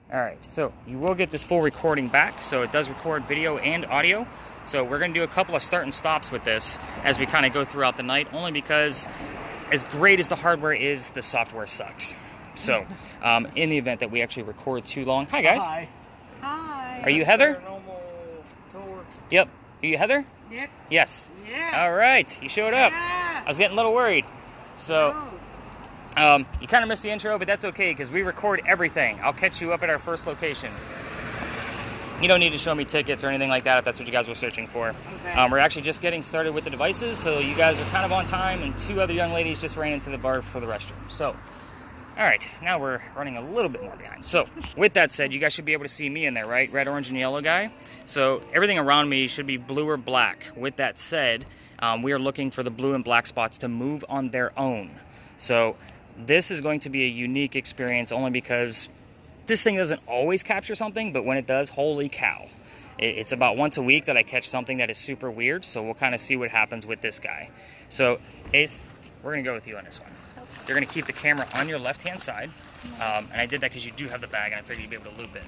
All right, so you will get this full recording back, so it does record video and audio. So we're going to do a couple of start and stops with this as we kind of go throughout the night, only because as great as the hardware is, the software sucks. So in the event that we actually record too long... Hi, guys. Hi. Hi. Are you Heather? Yep. Are you Heather? Yep. Yes. Yeah. All right, you showed up. Yeah. I was getting a little worried. So... you kind of missed the intro, but that's okay because we record everything. I'll catch you up at our first location. You don't need to show me tickets or anything like that if that's what you guys were searching for. Okay. We're actually just getting started with the devices, so you guys are kind of on time, and 2 other young ladies just ran into the bar for the restroom. So, all right, now we're running a little bit more behind. So, with that said, you guys should be able to see me in there, right? Red, orange, and yellow guy. So, everything around me should be blue or black. With that said, we are looking for the blue and black spots to move on their own. So, this is going to be a unique experience only because this thing doesn't always capture something, but when it does, holy cow. It's about once a week that I catch something that is super weird, so we'll kind of see what happens with this guy. So, Ace, we're going to go with you on this one. You're going to keep the camera on your left-hand side, and I did that because you do have the bag, and I figured you'd be able to loop it.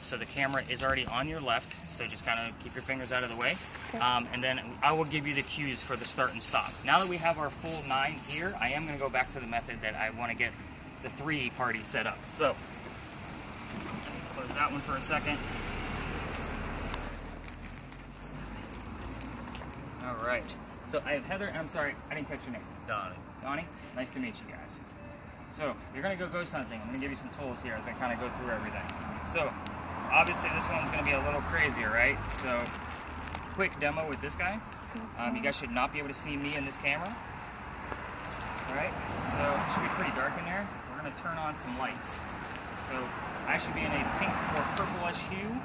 So the camera is already on your left, so just kind of keep your fingers out of the way. And then I will give you the cues for the start and stop. Now that we have our full 9 here, I am going to go back to the method that I want to get the 3 parties set up. So, close that one for a second. All right. So I have Heather, I'm sorry, I didn't catch your name. Donnie. Donnie, nice to meet you guys. So, you're going to go ghost hunting. I'm going to give you some tools here as I kind of go through everything. So, obviously this one's going to be a little crazier, right? So, quick demo with this guy. You guys should not be able to see me in this camera. Alright, so it should be pretty dark in there. We're going to turn on some lights. So, I should be in a pink or purplish hue.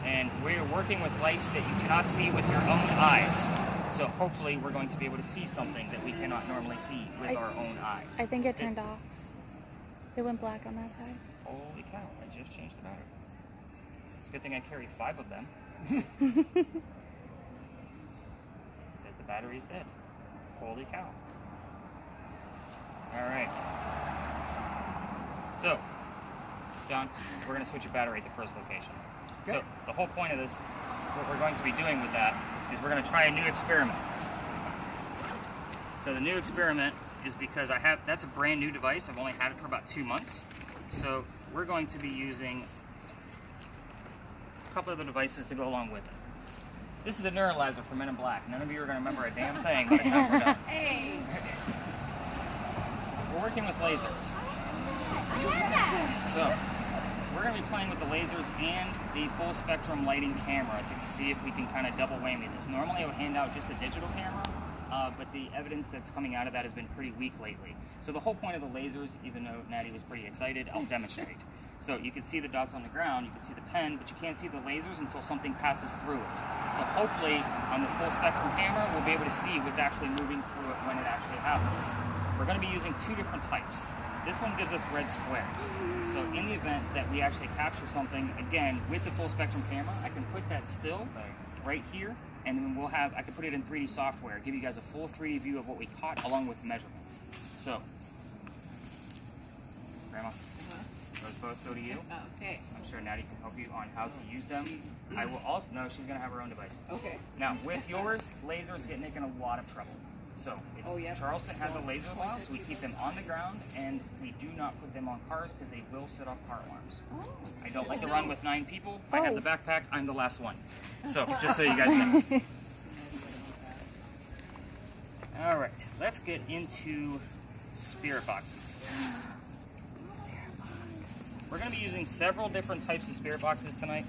And we're working with lights that you cannot see with your own eyes. So hopefully we're going to be able to see something that we cannot normally see with our own eyes. I think it turned off. It went black on that side. Holy cow, I just changed the battery. It's a good thing I carry 5 of them. It says the battery's dead. Holy cow. Alright. So, John, we're going to switch your battery at the first location. Okay. So, the whole point of this, what we're going to be doing with that, is we're going to try a new experiment. So the new experiment is because that's a brand new device. I've only had it for about 2 months. So we're going to be using a couple other devices to go along with it. This is the neuralizer for Men in Black. None of you are going to remember a damn thing by the time we're done. Hey. We're working with lasers. So we're going to be playing with the lasers and the full spectrum lighting camera to see if we can kind of double whammy this. Normally I would hand out just a digital camera, but the evidence that's coming out of that has been pretty weak lately. So the whole point of the lasers, even though Natty was pretty excited, I'll demonstrate. So you can see the dots on the ground, you can see the pen, but you can't see the lasers until something passes through it. So hopefully on the full spectrum camera we'll be able to see what's actually moving through it when it actually happens. We're going to be using 2 different types. This one gives us red squares. So in the event that we actually capture something, again, with the full spectrum camera, I can put that still right here, and then I can put it in 3D software, give you guys a full 3D view of what we caught along with measurements. So, Grandma, those both go to you. Okay. I'm sure Natty can help you on how to use them. I will also, no, she's going to have her own device. Okay. Now, with yours, lasers get Nick in a lot of trouble. So, Charleston has a laser law, so we keep them on the ground, and we do not put them on cars because they will set off car alarms. I don't like to run with 9 people. I have the backpack, I'm the last one. So, just so you guys know. Alright, let's get into spirit boxes. We're going to be using several different types of spirit boxes tonight.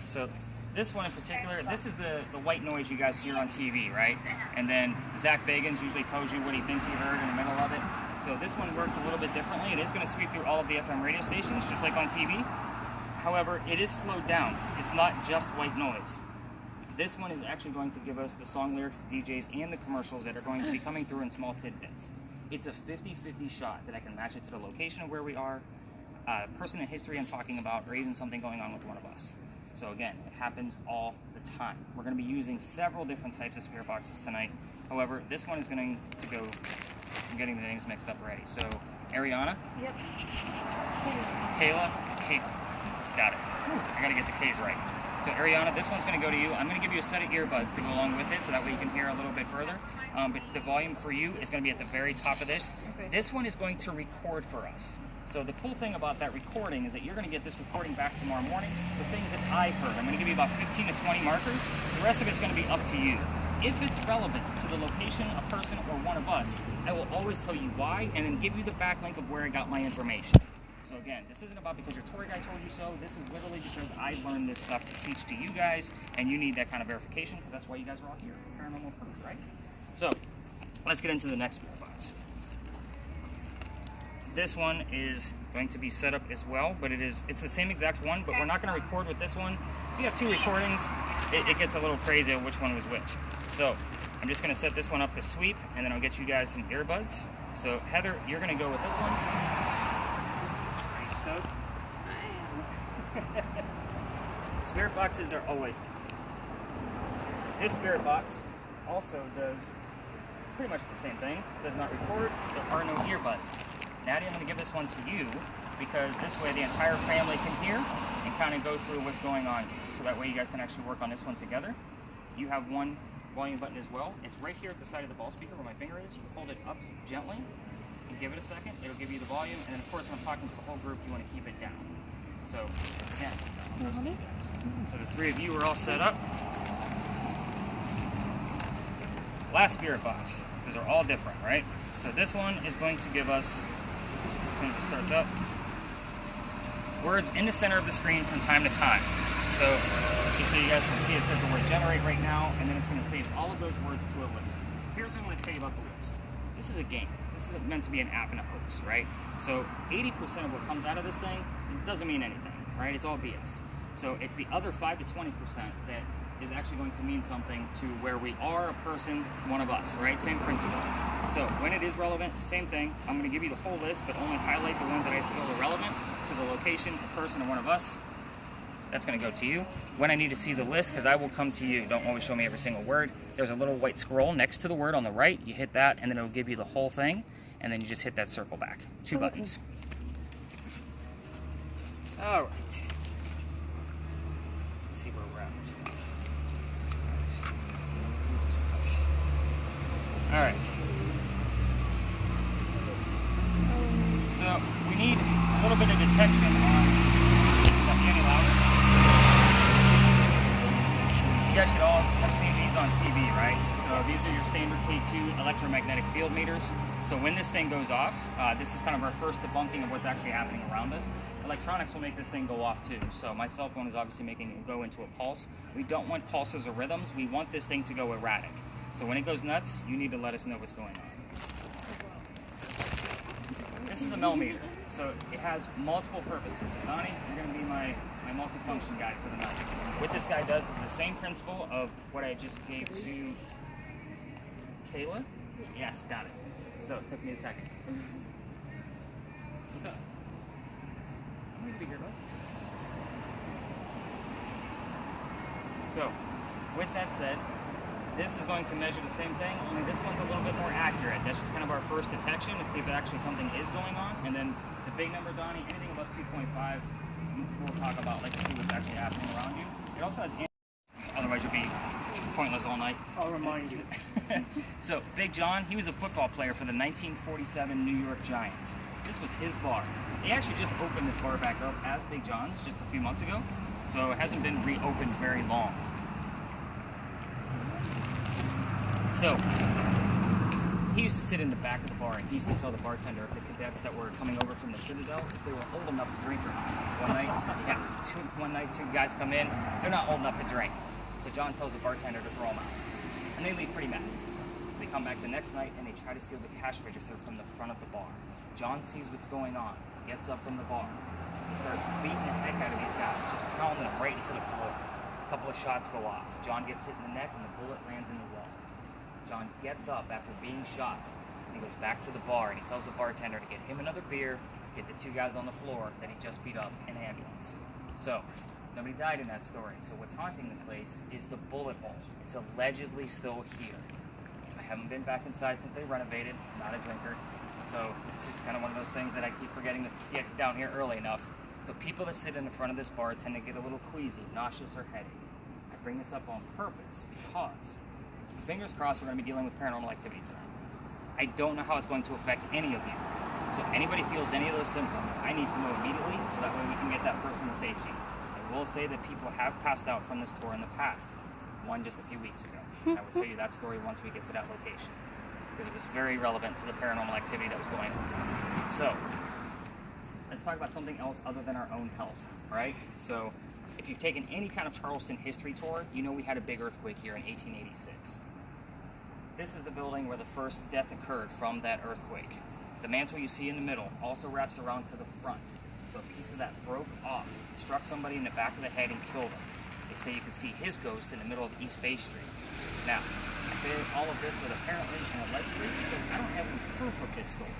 So, this one in particular, this is the white noise you guys hear on TV, right? And then Zach Bagans usually tells you what he thinks he heard in the middle of it. So this one works a little bit differently. It is going to sweep through all of the FM radio stations, just like on TV. However, it is slowed down. It's not just white noise. This one is actually going to give us the song lyrics, the DJs, and the commercials that are going to be coming through in small tidbits. It's a 50-50 shot that I can match it to the location of where we are, person in history I'm talking about, or even something going on with one of us. So again, it happens all the time. We're going to be using several different types of spirit boxes tonight. However, this one is going to go, I'm getting the names mixed up already. So, ARIANA. Yep. Kayla, KAITLYN. Got it. I gotta get the K's right. So Ariana, this one's gonna go to you. I'm gonna give you a set of earbuds to go along with it, so that way you can hear a little bit further. But the volume for you is gonna be at the very top of this. Okay. This one is going to record for us. So the cool thing about that recording is that you're gonna get this recording back tomorrow morning. The things that I heard, I'm gonna give you about 15 to 20 markers. The rest of it's gonna be up to you. If it's relevant to the location, a person, or one of us, I will always tell you why and then give you the backlink of where I got my information. So again, this isn't about because your tour guide told you so. This is literally because I learned this stuff to teach to you guys, and you need that kind of verification because that's why you guys are all here for paranormal proof, right? So let's get into the next spirit box. This one is going to be set up as well, but it's the same exact one, but we're not going to record with this one. If you have two recordings, it gets a little crazy of which one was which. So I'm just going to set this one up to sweep, and then I'll get you guys some earbuds. So Heather, you're going to go with this one. Spirit boxes are always fun. This spirit box also does pretty much the same thing. Does not record. There are no earbuds. Nadia, I'm going to give this one to you because this way the entire family can hear and kind of go through what's going on. So that way you guys can actually work on this one together. You have one volume button as well. It's right here at the side of the ball speaker where my finger is. You hold it up gently and give it a second. It'll give you the volume. And then of course when I'm talking to the whole group, you want to keep it down. So again, so the three of you are all set up. Last spirit box, because they're all different, right? So this one is going to give us, as soon as it starts up, words in the center of the screen from time to time. So just so you guys can see, it says the word generate right now, and then it's going to save all of those words to a list. Here's what I'm going to tell you about the list. This is a game. This is meant to be an app and a hoax, right? So 80% of what comes out of this thing doesn't mean anything, right? It's all BS. So it's the other 5 to 20% that is actually going to mean something to where we are a person, one of us, right? Same principle. So when it is relevant, same thing. I'm going to give you the whole list, but only highlight the ones that I feel are relevant to the location, a person, or one of us. That's going to go to you. When I need to see the list, because I will come to you, don't always show me every single word. There's a little white scroll next to the word on the right. You hit that, and then it'll give you the whole thing, and then you just hit that circle back. 2 buttons. All right. Let's see where we're at. All right. So we need a little bit of detection on. Is that any louder? You guys should all have seen these on TV, right? So these are your standard K2 electromagnetic field meters. So when this thing goes off, this is kind of our first debunking of what's actually happening around us. Electronics will make this thing go off too. So my cell phone is obviously making it go into a pulse. We don't want pulses or rhythms. We want this thing to go erratic. So when it goes nuts, you need to let us know what's going on. This is a millimeter, so it has multiple purposes. Donnie, you're going to be my multifunction guy for the night. What this guy does is the same principle of what I just gave to Kayla. Yes, got it. So it took me a second. What's up? I'm going to be here, bud. So, with that said, this is going to measure the same thing, only this one's a little bit more accurate. That's just kind of our first detection to see if actually something is going on. And then the big number, Donnie, anything above 2.5, we'll talk about, like to see what's actually happening around you. It also has, otherwise you'll be pointless all night. I'll remind you. So, Big John, he was a football player for the 1947 New York Giants. This was his bar. They actually just opened this bar back up as Big John's just a few months ago, so it hasn't been reopened very long. So, he used to sit in the back of the bar and he used to tell the bartender if the cadets that were coming over from the Citadel, if they were old enough to drink or not. One night, two guys come in, they're not old enough to drink. So John tells the bartender to throw them out. And they leave pretty mad. They come back the next night and they try to steal the cash register from the front of the bar. John sees what's going on, gets up from the bar. He starts beating the heck out of these guys, just pounding them right into the floor. A couple of shots go off. John gets hit in the neck and the bullet lands in the wall. John gets up after being shot, and he goes back to the bar and he tells the bartender to get him another beer, get the 2 guys on the floor that he just beat up, an ambulance. So, nobody died in that story. So what's haunting the place is the bullet hole. It's allegedly still here. I haven't been back inside since they renovated. I'm not a drinker. So it's just kind of one of those things that I keep forgetting to get down here early enough. but people that sit in the front of this bar tend to get a little queasy, nauseous, or headache. I bring this up on purpose because, fingers crossed, we're going to be dealing with paranormal activity tonight. I don't know how it's going to affect any of you. So if anybody feels any of those symptoms, I need to know immediately so that way we can get that person to safety. I will say that people have passed out from this tour in the past. One just a few weeks ago. I will tell you that story once we get to that location, because it was very relevant to the paranormal activity that was going on. So, let's talk about something else other than our own health, right? So, if you've taken any kind of Charleston history tour, you know we had a big earthquake here in 1886. This is the building where the first death occurred from that earthquake. The mantle you see in the middle also wraps around to the front. So a piece of that broke off, struck somebody in the back of the head and killed him. They say you can see his ghost in the middle of East Bay Street. Now, I say all of this with apparently and allegedly because I don't have any proof of this story.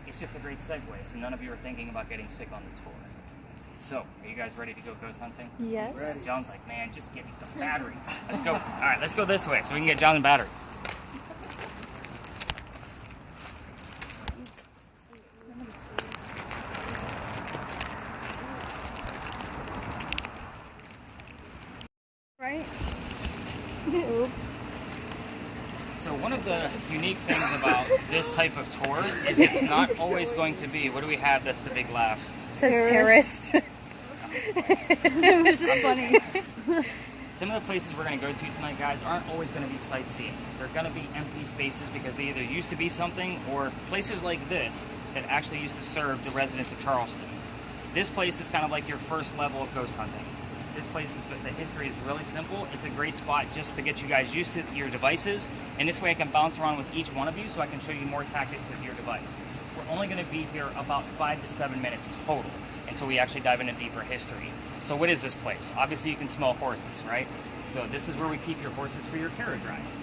It's just a great segue, so none of you are thinking about getting sick on the tour. So, are you guys ready to go ghost hunting? Yes. Ready. John's like, man, just get me some batteries. Let's go. All right, let's go this way so we can get John a battery. Right? So one of the unique things about this type of tour is it's not always going to be, what do we have that's the big laugh? It says terrorist. It was just funny. Some of the places we're going to go to tonight, guys, aren't always going to be sightseeing. They're going to be empty spaces because they either used to be something or places like this that actually used to serve the residents of Charleston. This place is kind of like your first level of ghost hunting. This place, the history is really simple. It's a great spot just to get you guys used to your devices, and this way I can bounce around with each one of you so I can show you more tactics with your device. We're only going to be here about 5 to 7 minutes total until we actually dive into deeper history. So what is this place? Obviously you can smell horses, right? So this is where we keep your horses for your carriage rides.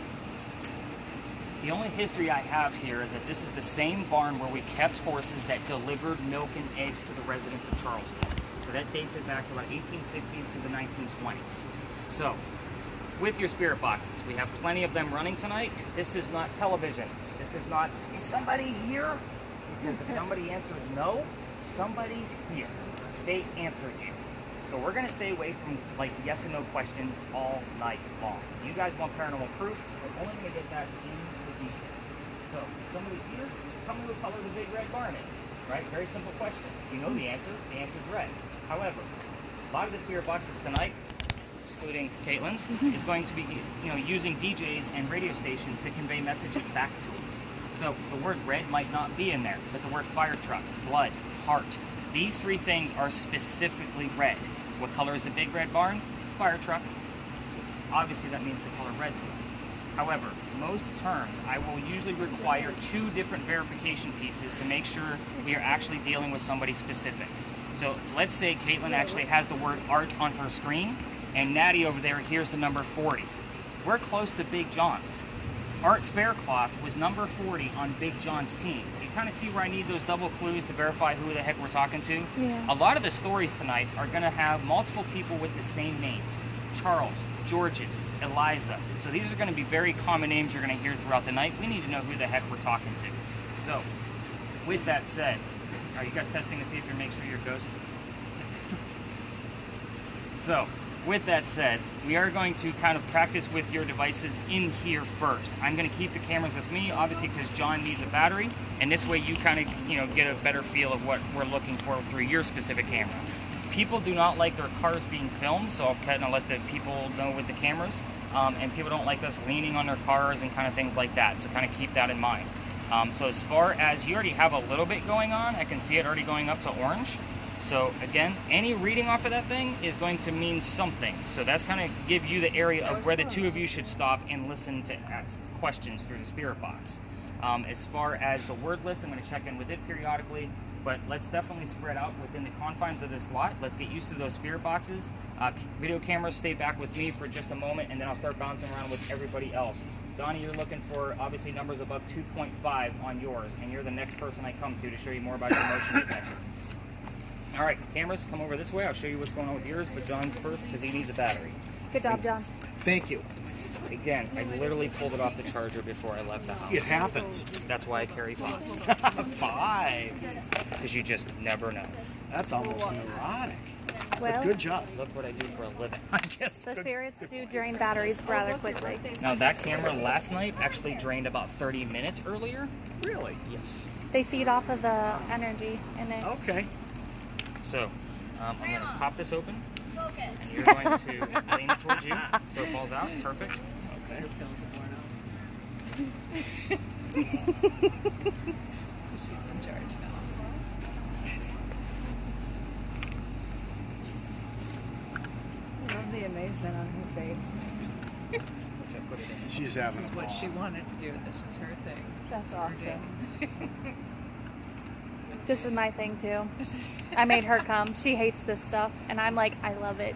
The only history I have here is that this is the same barn where we kept horses that delivered milk and eggs to the residents of Charleston. So that dates it back to about 1860s to the 1920s. So, with your spirit boxes, we have plenty of them running tonight. This is not television. This is not, is somebody here? Because if somebody answers no, somebody's here. They answered you. So we're going to stay away from like yes and no questions all night long. You guys want paranormal proof? We're only going to get that in the details. So, if somebody's here, tell me what color the big red barn is. Right? Very simple question. You know the answer. The answer's red. However, a lot of the spirit boxes tonight, excluding Kaitlyn's, is going to be using DJs and radio stations to convey messages back to us. So the word red might not be in there, but the word fire truck, blood, heart, these three things are specifically red. What color is the big red barn? Fire truck. Obviously that means the color red to us. However, most terms, I will usually require 2 different verification pieces to make sure we are actually dealing with somebody specific. So let's say Kaitlyn actually has the word art on her screen, and Natty over there hears the number 40. We're close to Big John's. Art Faircloth was number 40 on Big John's team. You kind of see where I need those double clues to verify who the heck we're talking to? Yeah. A lot of the stories tonight are going to have multiple people with the same names. Charles, Georges, Eliza. So these are going to be very common names you're going to hear throughout the night. We need to know who the heck we're talking to. So, with that said, are you guys testing to see if you make sure you're ghosts? So, with that said, we are going to kind of practice with your devices in here first. I'm going to keep the cameras with me, obviously, because John needs a battery, and this way you kind of, get a better feel of what we're looking for through your specific camera. People do not like their cars being filmed, so I'll kind of let the people know with the cameras, and people don't like us leaning on their cars and kind of things like that, so kind of keep that in mind. So as far as you already have a little bit going on, I can see it already going up to orange. So again, any reading off of that thing is going to mean something. So that's kind of give you the area of where the two of you should stop and listen to ask questions through the spirit box. As far as the word list, I'm going to check in with it periodically, but let's definitely spread out within the confines of this lot. Let's get used to those spirit boxes. Video cameras, stay back with me for just a moment, and then I'll start bouncing around with everybody else. Donnie, you're looking for obviously numbers above 2.5 on yours, and you're the next person I come to show you more about your motion detector. All right, cameras, come over this way. I'll show you what's going on with yours, but John's first because he needs a battery. Good job, John. Thank you. Again, I literally pulled it off the charger before I left the house. It happens. That's why I carry 5. 5. Because you just never know. That's almost neurotic. Well, But good job. Look what I do for a living. I guess. the good- spirits do drain batteries rather quickly. Now that camera last night actually drained about 30 minutes earlier. Really? Yes. They feed off of the energy in it. Okay. So, I'm going to pop this open. And you're going to lean it towards you so it falls out. Perfect. Okay. She's in charge now. I love the amazement on her face. So put it in. She's This having is a what ball. she wanted to do. This was her thing. That's Her awesome. day. This is my thing too. I made her come. She hates this stuff, and I'm like, I love it.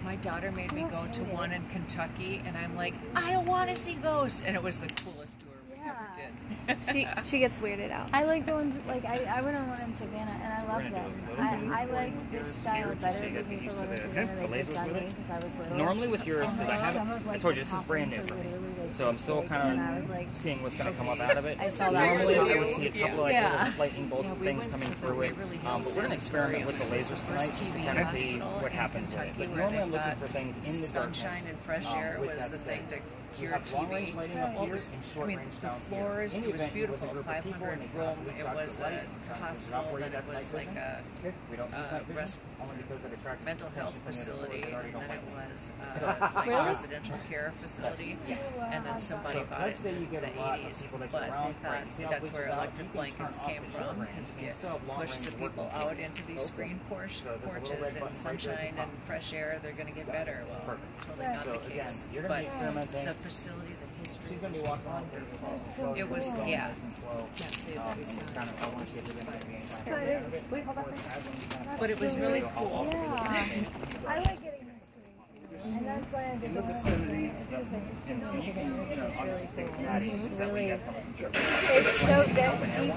My daughter made me go to one in Kentucky, and I'm like, I don't want to see ghosts. And it was the coolest tour we ever did. She gets weirded out. I like the ones, like, I went on one in Savannah, and I love We're gonna them. do a little bit I more like this here style just better so you guys because get the used one to in the- Savannah, the they lasers just got with me it. because I was little. Normally with yours, because I Some have, of, like, I told you this is the brand new poppins for are me. literally, like, So I'm still big, kind and I was like, of seeing what's going to come up out of it. I saw that Normally one. I would see a couple of like Yeah. little lightning bolts Yeah, and we things went coming to the through it. Waverly But Hills we're going to experiment with the Sanatorium. lasers It was the tonight first just to TV kind of see hospital what in happens with it. Kentucky But where normally they I'm looking thought for things in the sunshine darkness. and fresh air With was that the said, thing to you cure have long-range TV. lighting up Well, it here was, and I short mean, range the down here. floors, In the it was event you're with beautiful, a group of people 500 and they room. reach It out to was the a light, trying to hospital, operate then it that was night like vision. a We don't use night vision, rest- only because it attracts mental health attention from the facility, other and people that then it already was don't like like a residential care facility, and then somebody So bought let's it say you in get the a lot of 80s, people that but you're they around, thought right, you see how that's it where bleaches out? electric You can blankets turn came off the from, short because range. if You you can still have long push the range people working. out into these Okay. screen So there's a little porches red and button right there at the sunshine top. and fresh air, they're going to get better. Well, Perfect. totally not So the again, case. you're going to But be experimenting. the facility, the history She's going to was be walking around here. wonderful. It was, yeah. Can't say that we saw Kind of, I want to see if there's anything Wait, hold on. But it was really I'll cool. also be looking at it. I like getting history. And that's why I did the one thing. It's just like history and everything. It's just really cool. It's really, it's so deep in the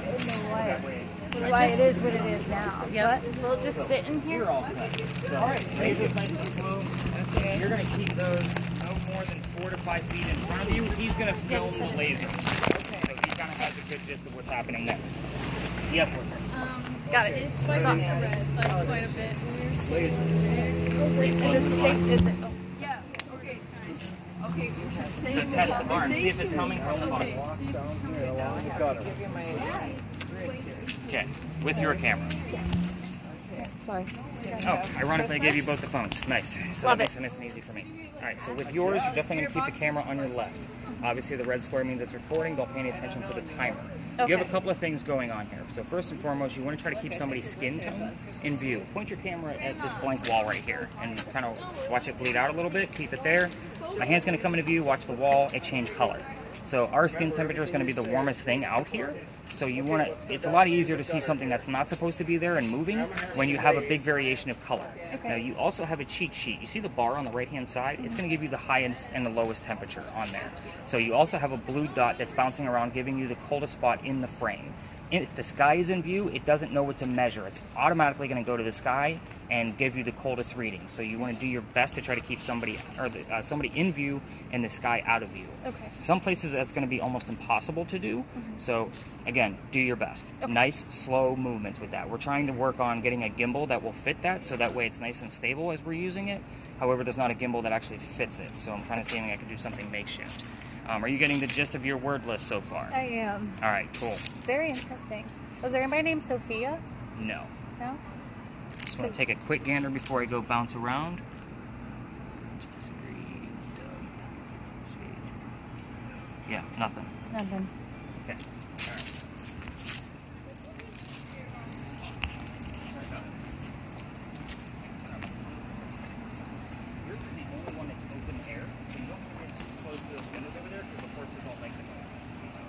what. Why it is what it is now. But we'll just sit in here. You're all set. So, lasers nice and slow. You're going to keep those no more than 4 to 5 feet in front of you. He's going to film the lasers. So he kind of has a good gist of what's happening there. Yes, Got it. It's spiking red, like quite a bit. Is it safe? Is it? Oh. Yeah, okay, nice. Okay, so test the barn. See if it's coming from the barn. Give you my Okay, with your camera. Sorry. Oh, ironically, I gave you both the phones. Nice. So that makes it nice and easy for me. All right, so with yours, you're definitely going to keep the camera on your left. Obviously, the red square means it's recording. Don't pay any attention to the timer. You have a couple of things going on here. So first and foremost, you want to try to keep somebody's skin tone in view. Point your camera at this blank wall right here and kind of watch it bleed out a little bit. Keep it there. My hand's going to come into view. Watch the wall. It change color. So our skin temperature is going to be the warmest thing out here. So you want to, it's a lot easier to see something that's not supposed to be there and moving when you have a big variation of color. Now you also have a cheat sheet. You see the bar on the right hand side? It's going to give you the highest and the lowest temperature on there. So you also have a blue dot that's bouncing around giving you the coldest spot in the frame. If the sky is in view, it doesn't know what to measure. It's automatically going to go to the sky and give you the coldest reading. So you want to do your best to try to keep somebody or somebody in view and the sky out of view. Okay. Some places that's going to be almost impossible to do. So again, do your best. Okay. Nice, slow movements with that. We're trying to work on getting a gimbal that will fit that, so that way it's nice and stable as we're using it. However, there's not a gimbal that actually fits it. So I'm kind of seeing I could do something makeshift. Are you getting the gist of your word list so far? I am. All right, cool. It's very interesting. Was there anybody named Sophia? No. No? Just want to take a quick gander before I go bounce around. Yeah, nothing. Nothing. Okay. All right. Yours is the only one that's open air, so you don't want to get too close to those windows over there because the horses don't like the noise.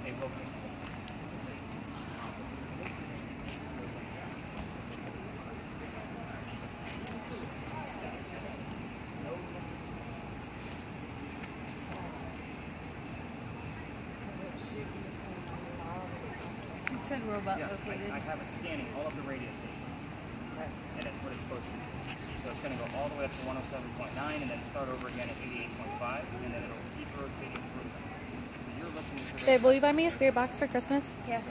They will get cold. It said robot Yeah, located. I have it scanning all of the radio stations. And that's what it's supposed to do. So it's going going to go all the way up to 107.9 and then start over again at 88.5, and then it'll keep rotating through them. So you're looking for Babe, will you buy me a spirit box for Christmas? Yes.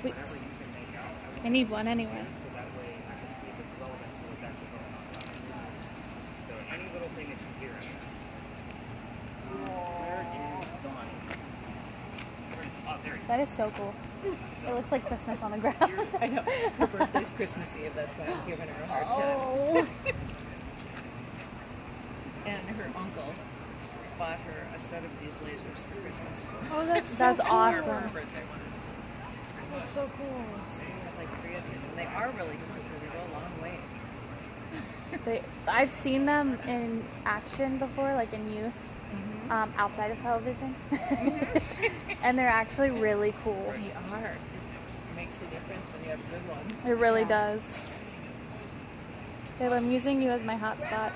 Sweet. whatever you can make out. I need one anyway. So that way I can see if it's relevant to what's actually going on. So any little thing that you hear in there. Where is Donnie? Oh, there he is. That is so cool. It looks like Christmas on the ground. I know. Her birthday's Christmas Eve. That's why I'm giving her a hard time. Oh. And her uncle bought her a set of these lasers for Christmas. Oh, that's For her awesome. birthday one of the two. That's so cool. So we have like 3 of these, and they are really good because they go a long way. I've seen them in action before, like in use, outside of television. And they're actually really cool. They are. It makes a difference when you have good ones. It really does. Babe, I'm using you as my hotspot.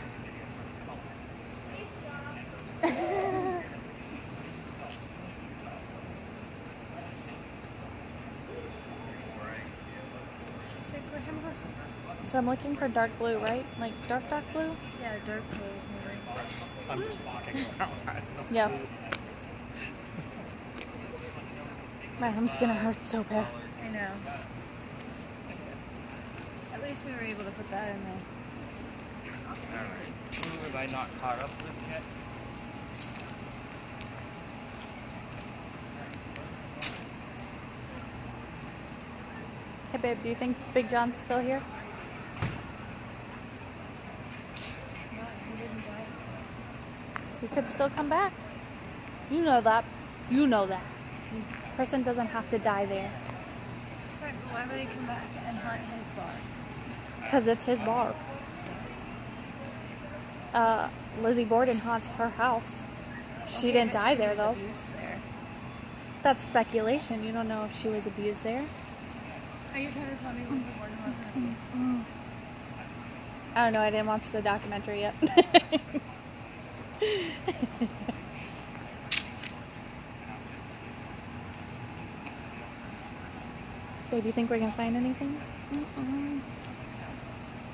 So I'm looking for dark blue, right? Like dark blue? Yeah, dark blue is more. I'm just walking around. I don't know. Yeah. My arm's gonna hurt so bad. I know. At least we were able to put that in there. Alright. Who have I not caught up with yet? Hey babe, do you think Big John's still here? No, he didn't die. He could still come back. You know that. You know that. Person doesn't have to die there. Right, but why would he come back and hunt his bar? Because it's his bar. Lizzie Borden haunts her house. She didn't die there though. Abused there. That's speculation. You don't know if she was abused there. Are you trying to tell me Lizzie Borden wasn't abused? I don't know. I didn't watch the documentary yet. Babe, you think we're gonna find anything? You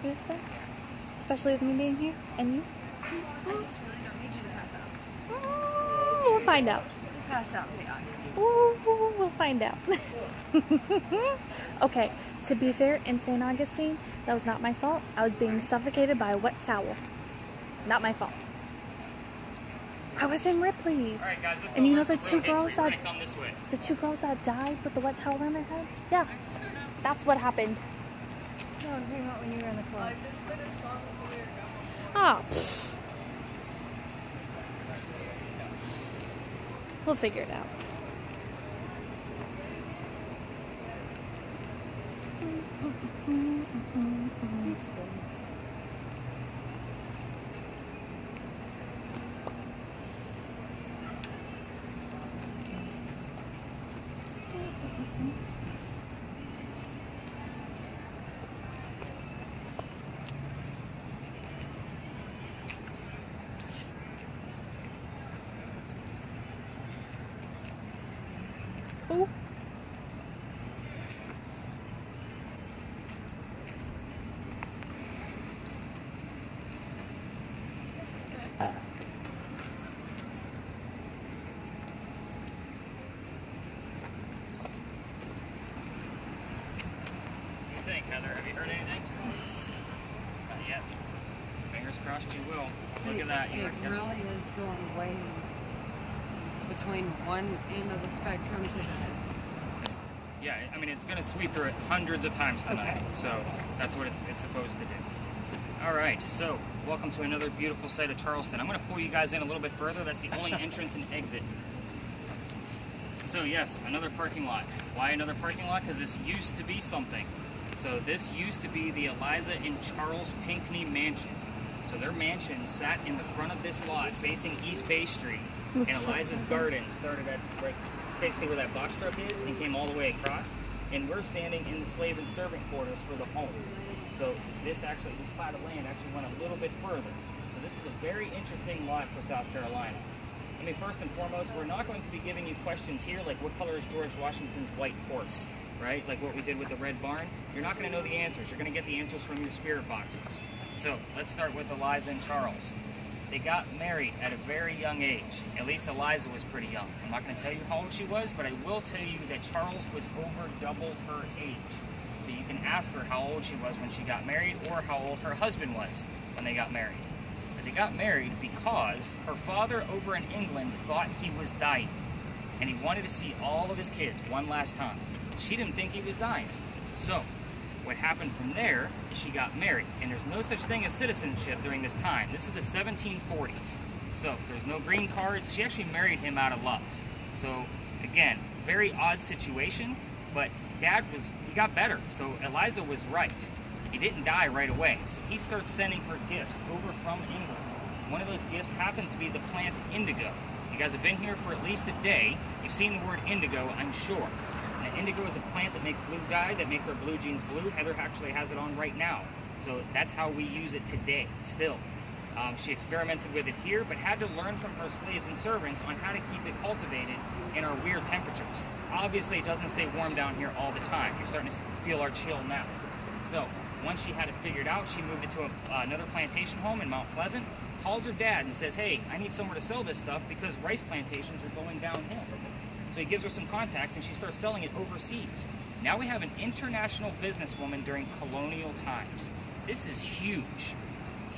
think so? Especially with me being here and you. I just really don't need you to pass out. We'll find out. You passed out, St. Augustine. We'll find out. Okay, to be fair, in St. Augustine, that was not my fault. I was being suffocated by a wet towel. Not my fault. I was in Ripley's. Alright guys, let's And go you know over the some two real girls history. We're that gonna come this way. the 2 girls that died with the wet towel around their head? Yeah, that's what happened. No, I'm talking about when you were in the club. I just did a song with the lyric. Ah, we'll figure it out. Ooh. What do you think, Heather? Have you heard anything? Not yet. Fingers crossed you will. Look at that. It really is going way between one end of the spectrum to the Yeah, I mean, it's going to sweep through it hundreds of times tonight. So that's what it's supposed to do. All right, so welcome to another beautiful site of Charleston. I'm going to pull you guys in a little bit further. That's the only entrance and exit. So yes, another parking lot. Why another parking lot? Because this used to be something. So this used to be the Eliza and Charles Pinckney mansion. So their mansion sat in the front of this lot facing East Bay Street. And Eliza's garden started at right, basically where that box truck is and came all the way across. And we're standing in the slave and servant quarters for the home. So this plot of land actually went a little bit further. So this is a very interesting lot for South Carolina. I mean, first and foremost, we're not going to be giving you questions here like what color is George Washington's white horse, right? Like what we did with the red barn. You're not going to know the answers. You're going to get the answers from your spirit boxes. So let's start with Eliza and Charles. They got married at a very young age. At least Eliza was pretty young. I'm not going to tell you how old she was, but I will tell you that Charles was over double her age. So you can ask her how old she was when she got married or how old her husband was when they got married. But they got married because her father over in England thought he was dying. And he wanted to see all of his kids one last time. She didn't think he was dying. So what happened from there is she got married, and there's no such thing as citizenship during this time. This is the 1740s, so there's no green cards. She actually married him out of love. So again, very odd situation, but he got better. So Eliza was right. He didn't die right away, so he starts sending her gifts over from England. One of those gifts happens to be the plant indigo. You guys have been here for at least a day. You've seen the word indigo, I'm sure. Now, indigo is a plant that makes blue dye, that makes our blue jeans blue. Heather actually has it on right now. So that's how we use it today, still. She experimented with it here, but had to learn from her slaves and servants on how to keep it cultivated in our weird temperatures. Obviously, it doesn't stay warm down here all the time. You're starting to feel our chill now. So once she had it figured out, she moved it to another plantation home in Mount Pleasant, calls her dad and says, hey, I need somewhere to sell this stuff because rice plantations are going downhill. So he gives her some contacts and she starts selling it overseas. Now we have an international businesswoman during colonial times. This is huge,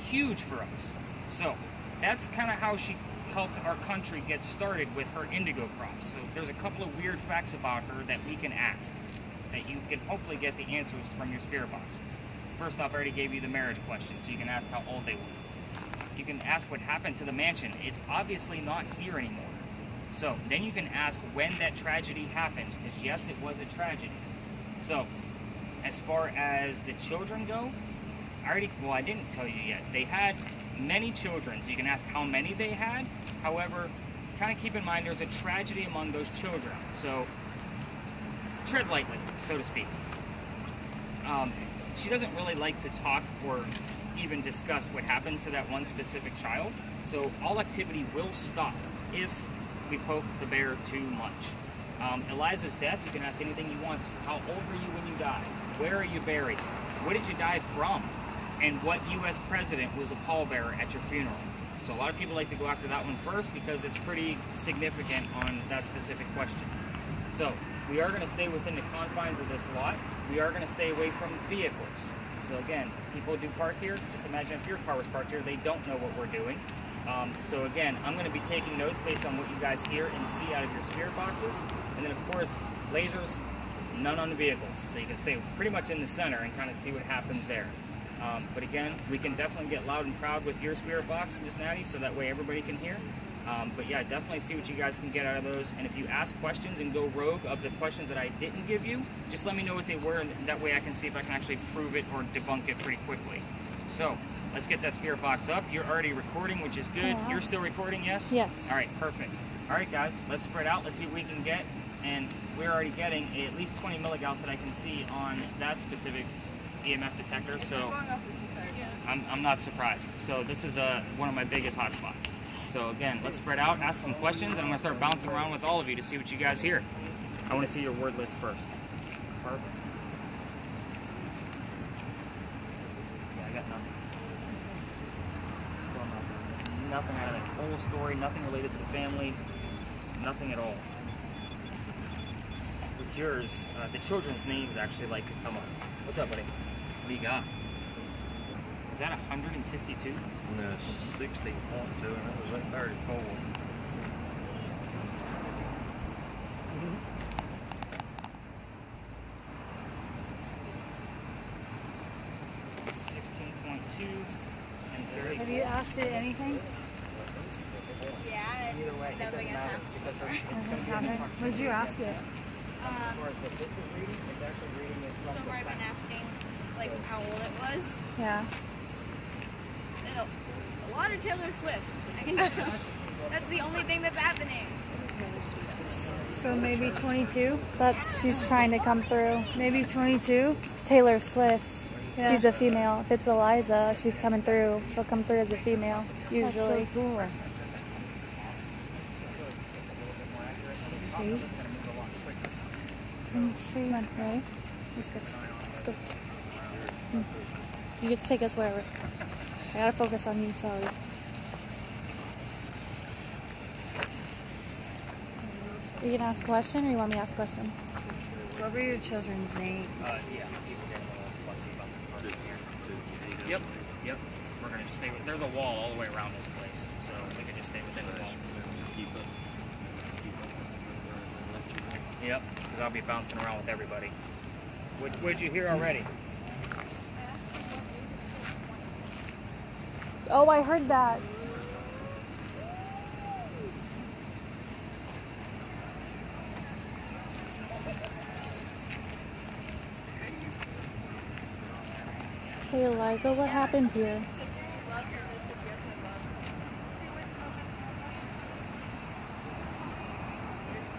huge for us. So that's kind of how she helped our country get started with her indigo crops. So there's a couple of weird facts about her that we can ask, that you can hopefully get the answers from your spirit boxes. First off, I already gave you the marriage question, so you can ask how old they were. You can ask what happened to the mansion. It's obviously not here anymore. So then you can ask when that tragedy happened, because yes, it was a tragedy. So as far as the children go, I didn't tell you yet. They had many children, so you can ask how many they had. However, kind of keep in mind there's a tragedy among those children. So tread lightly, so to speak. She doesn't really like to talk or even discuss what happened to that one specific child. So all activity will stop if we poke the bear too much. Eliza's death, you can ask anything you want. How old were you when you died? Where are you buried? What did you die from? And what U.S. president was a pallbearer at your funeral? So a lot of people like to go after that one first because it's pretty significant on that specific question. So we are going to stay within the confines of this lot. We are going to stay away from vehicles. So again, people do park here. Just imagine if your car was parked here, they don't know what we're doing. So again, I'm going to be taking notes based on what you guys hear and see out of your spirit boxes. And then of course, lasers, none on the vehicles. So you can stay pretty much in the center and kind of see what happens there. But again, we can definitely get loud and proud with your spirit box, Miss Natty, so that way everybody can hear. But yeah, definitely see what you guys can get out of those. And if you ask questions and go rogue of the questions that I didn't give you, just let me know what they were, and that way I can see if I can actually prove it or debunk it pretty quickly. So let's get that spirit box up. You're already recording, which is good. You're still recording, yes? Yes. All right, perfect. All right, guys, let's spread out. Let's see what we can get. And we're already getting at least 20 milligauss that I can see on that specific EMF detector. So Going off this entire time. I'm not surprised. So this is one of my biggest hotspots. So again, let's spread out, ask some questions, and I'm gonna start bouncing around with all of you to see what you guys hear. I want to see your word list first. Perfect. Yeah, I got nothing. Still nothing. Nothing out of that whole story. Nothing related to the family. Nothing at all. With yours, the children's names actually like to come up. What's up, buddy? What do you got? Is that 162? No, 60.2, and it was at 34. Have you asked it anything? Yeah, and nothing has happened so far. Nothing's happened. What did you ask it? So far I've been asking, like, how old it was. Yeah. And a lot of Taylor Swift. I can tell. That's the only thing that's happening. So maybe 22? She's trying to come through. Maybe 22? It's Taylor Swift. Yeah. She's a female. If it's Eliza, she's coming through. She'll come through as a female, usually. That's so cool. Come on, ready? Let's go. Let's go. You get to take us wherever. I gotta focus on you, sorry. Are you gonna ask a question or you want me to ask a question? What were your children's names? Yeah, people get a little fussy about the parking here. Yep, yep. We're gonna just stay with. There's a wall all the way around this place, so we can just stay within the wall. Yep, because I'll be bouncing around with everybody. What'd you hear already? Oh, I heard that. Hey, Eliza, what happened here? She said, "Do you love her?" I said, "Yes, I love her."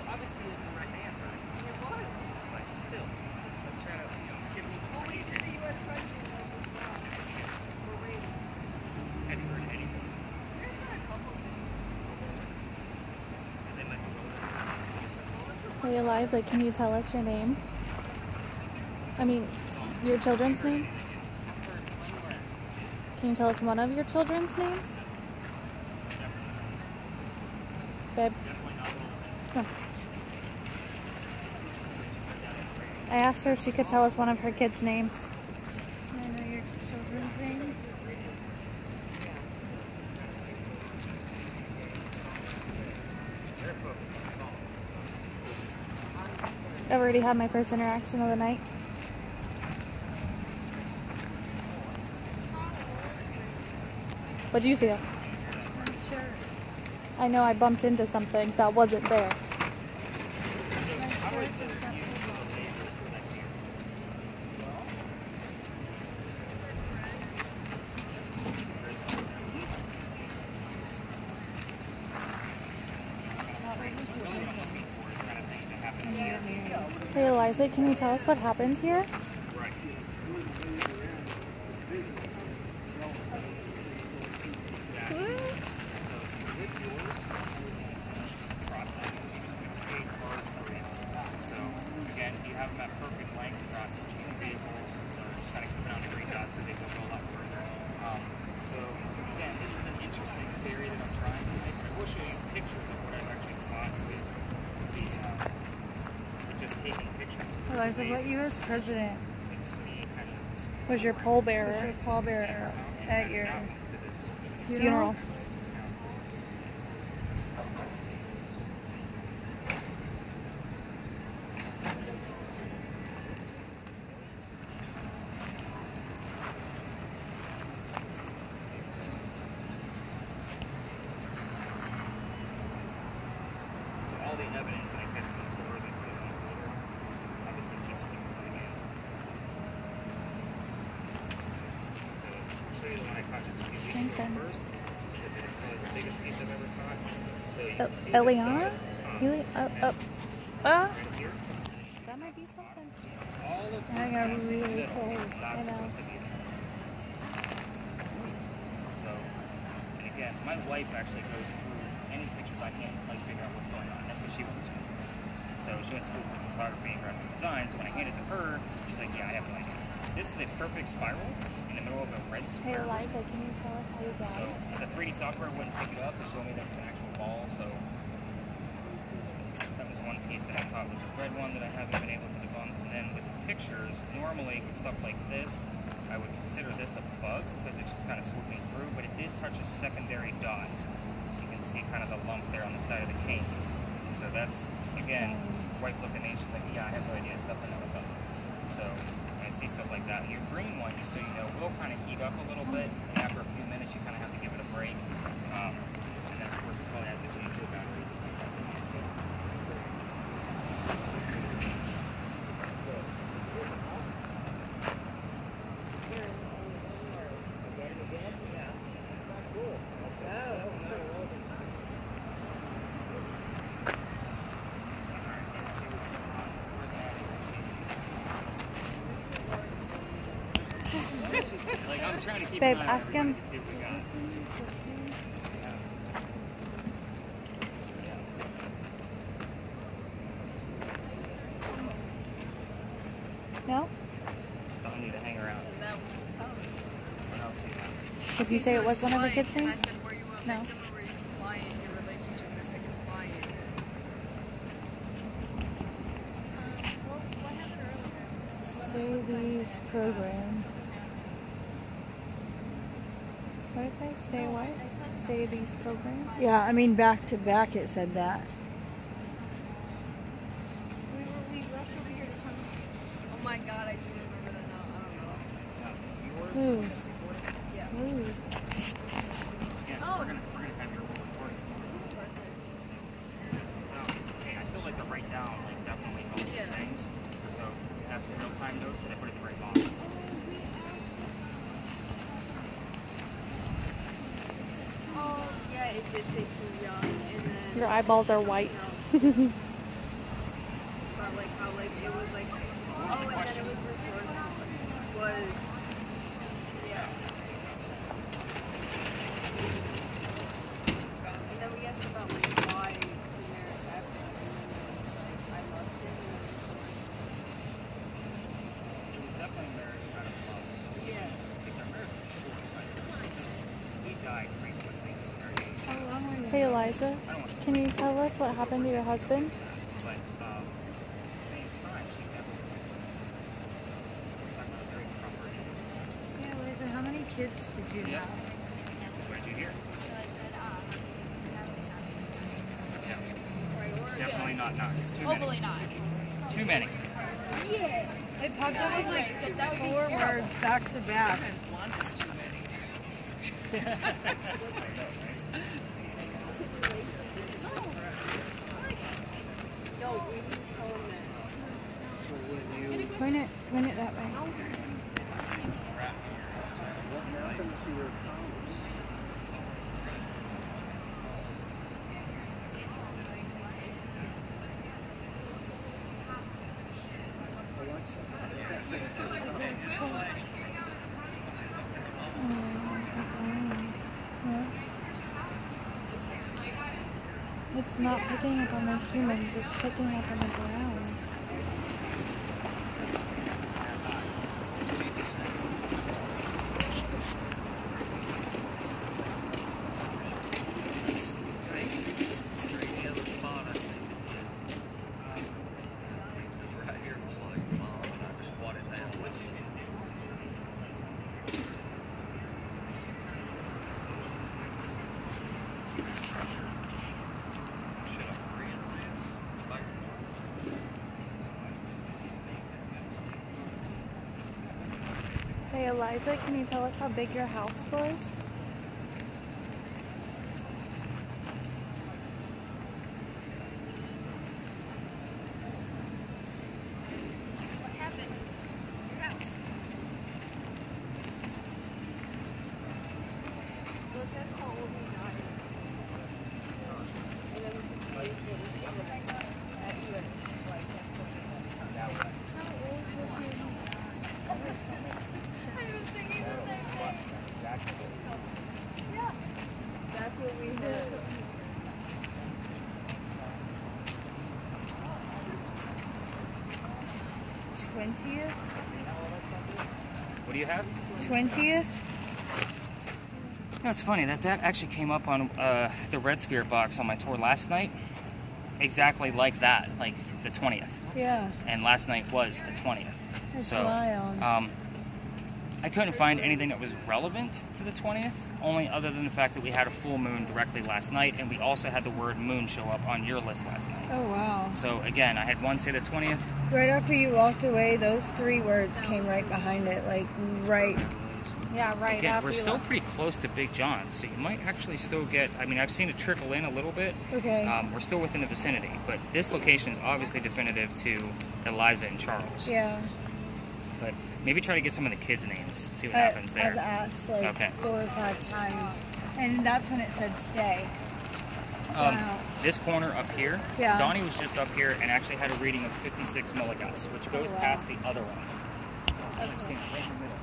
Obviously, it's the right answer. It was. But still, I'm trying to, give me. Well, we said that you had friends in love as well. Or raised. Have you heard anything? There's been a couple things. Because they might be rolling. Hey, Eliza, can you tell us your name? I mean, your children's name? Can you tell us one of your children's names? Babe. Come. I asked her if she could tell us one of her kids' names. I know your children's names. I've already had my first interaction of the night. What do you feel? I'm sure. I know I bumped into something that wasn't there. Hey, Eliza, can you tell us what happened here? Eliza, what U.S. president Was your pole was bearer your pallbearer at your funeral? All the evidence that I get from the tours I put it on Twitter obviously keeps people coming in. So I'll show you the one I caught just a few weeks ago first. This is probably the biggest piece I've ever caught. So you can see Eliana? right here. That might be something. All of I this got stuff in the really middle cold. is not I know. supposed to be there. So, and again, my wife actually goes through any pictures I can to like figure out what's going on. That's what she wants to do. So she went to school for photography and graphic design. So when I handed it to her, she's like, "Yeah, I have no idea." This is a perfect spiral in the middle of a red Hey, square. Eliza, can you tell us how you got So it? the 3D software wouldn't pick it up to show me that it was an actual ball. So that was one piece that I thought was a red one that I haven't been able to debunk. And then with the pictures, normally with stuff like this, I would consider this a bug because it's just kind of swooping through, but it did touch a secondary dot. You can see kind of the lump there on the side of the cane. So that's, again, wife looked at me and she's like, "Yeah, I have no idea, it's definitely not a bug." So I see stuff like that. And your green one, just so you know, will kind of heat up a little bit, and after a few minutes you kind of have to give it a break. And then of course you probably have to change your batteries. Like, I'm trying to keep Babe, an eye on ask him. everybody to see what we got. No? Don't need to hang around. That was tough. What else do you have? Did you say it was one of the kids' And I names? said, were you a No. victim or were you compliant in your relationship? And I said, compliant. What happened earlier? Stay these program. What did it say? Stay what? Stay these program? Yeah, I mean back to back it said that. We rushed over here to come. Oh my god, I do remember that now. I don't know. Lose. Yeah. Lose. Yeah, we're gonna have your recording. So, okay, I still like to write down like definitely most of the things. So that's real time notes that I put at the very bottom. Oh, yeah, it did say too young. And then. Your eyeballs are white. But like how like it was like. Oh, and then it was resourceful. Was. Yeah. And then we asked about like why the marriage happened. And then it was like, I loved him and then resourceful. It was definitely marriage kind of love. Yeah. I think their marriage was short, but he died pretty quickly. Hey Eliza, I don't want to, can you tell us what happened to your husband? but at the same time, she never went. So we're talking about a very proper. Yeah, Liza, how many kids did you Yeah. have? What did you hear? Yeah. Definitely not none. Too Hopefully many. not. Too many. It popped up with like 4 words back to back. Sometimes one is too many. Point it that way. It's not picking up on the humans, it's picking up on the ground. Right here was like, Mom, and I just squatted down. Hey Eliza, can you tell us how big your house was? What happened? Your house. Well, it says how old he died. And then we can see if it was at you at like that's what we heard. What do you have? 20th? You know, it's funny that actually came up on the Red Spirit box on my tour last night. Exactly like that, like the 20th. Yeah. And last night was the 20th. That's So, wild. I couldn't find anything that was relevant to the 20th, only other than the fact that we had a full moon directly last night, and we also had the word moon show up on your list last night. Oh, wow. So again, I had one say the 20th. Right after you walked away, those 3 words came right behind it. Like, right. Yeah, right Again, after we're you still left. pretty close to Big John, so you might actually still get, I mean, I've seen it trickle in a little bit. Okay. We're still within the vicinity, but this location is obviously definitive to Eliza and Charles. Yeah. But maybe try to get some of the kids' names, see what happens there. I've asked like Okay. 4 or 5 times. And that's when it said stay. So, This corner up here, Yeah. Donnie was just up here and actually had a reading of 56 milligas, which goes wow. past the other one. 16, right in the middle.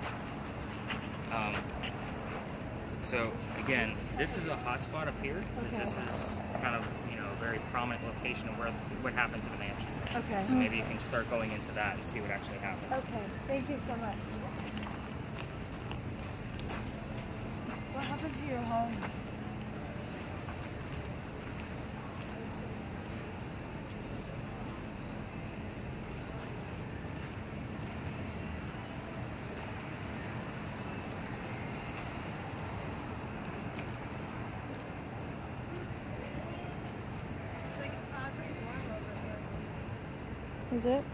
So again, this is a hot spot up here because this is kind of, you know, a very prominent location of where what happened to the mansion. okay. So maybe you can start going into that and see what actually happens. Okay. Thank you so much. know. It's like pretty warm over here. Is it?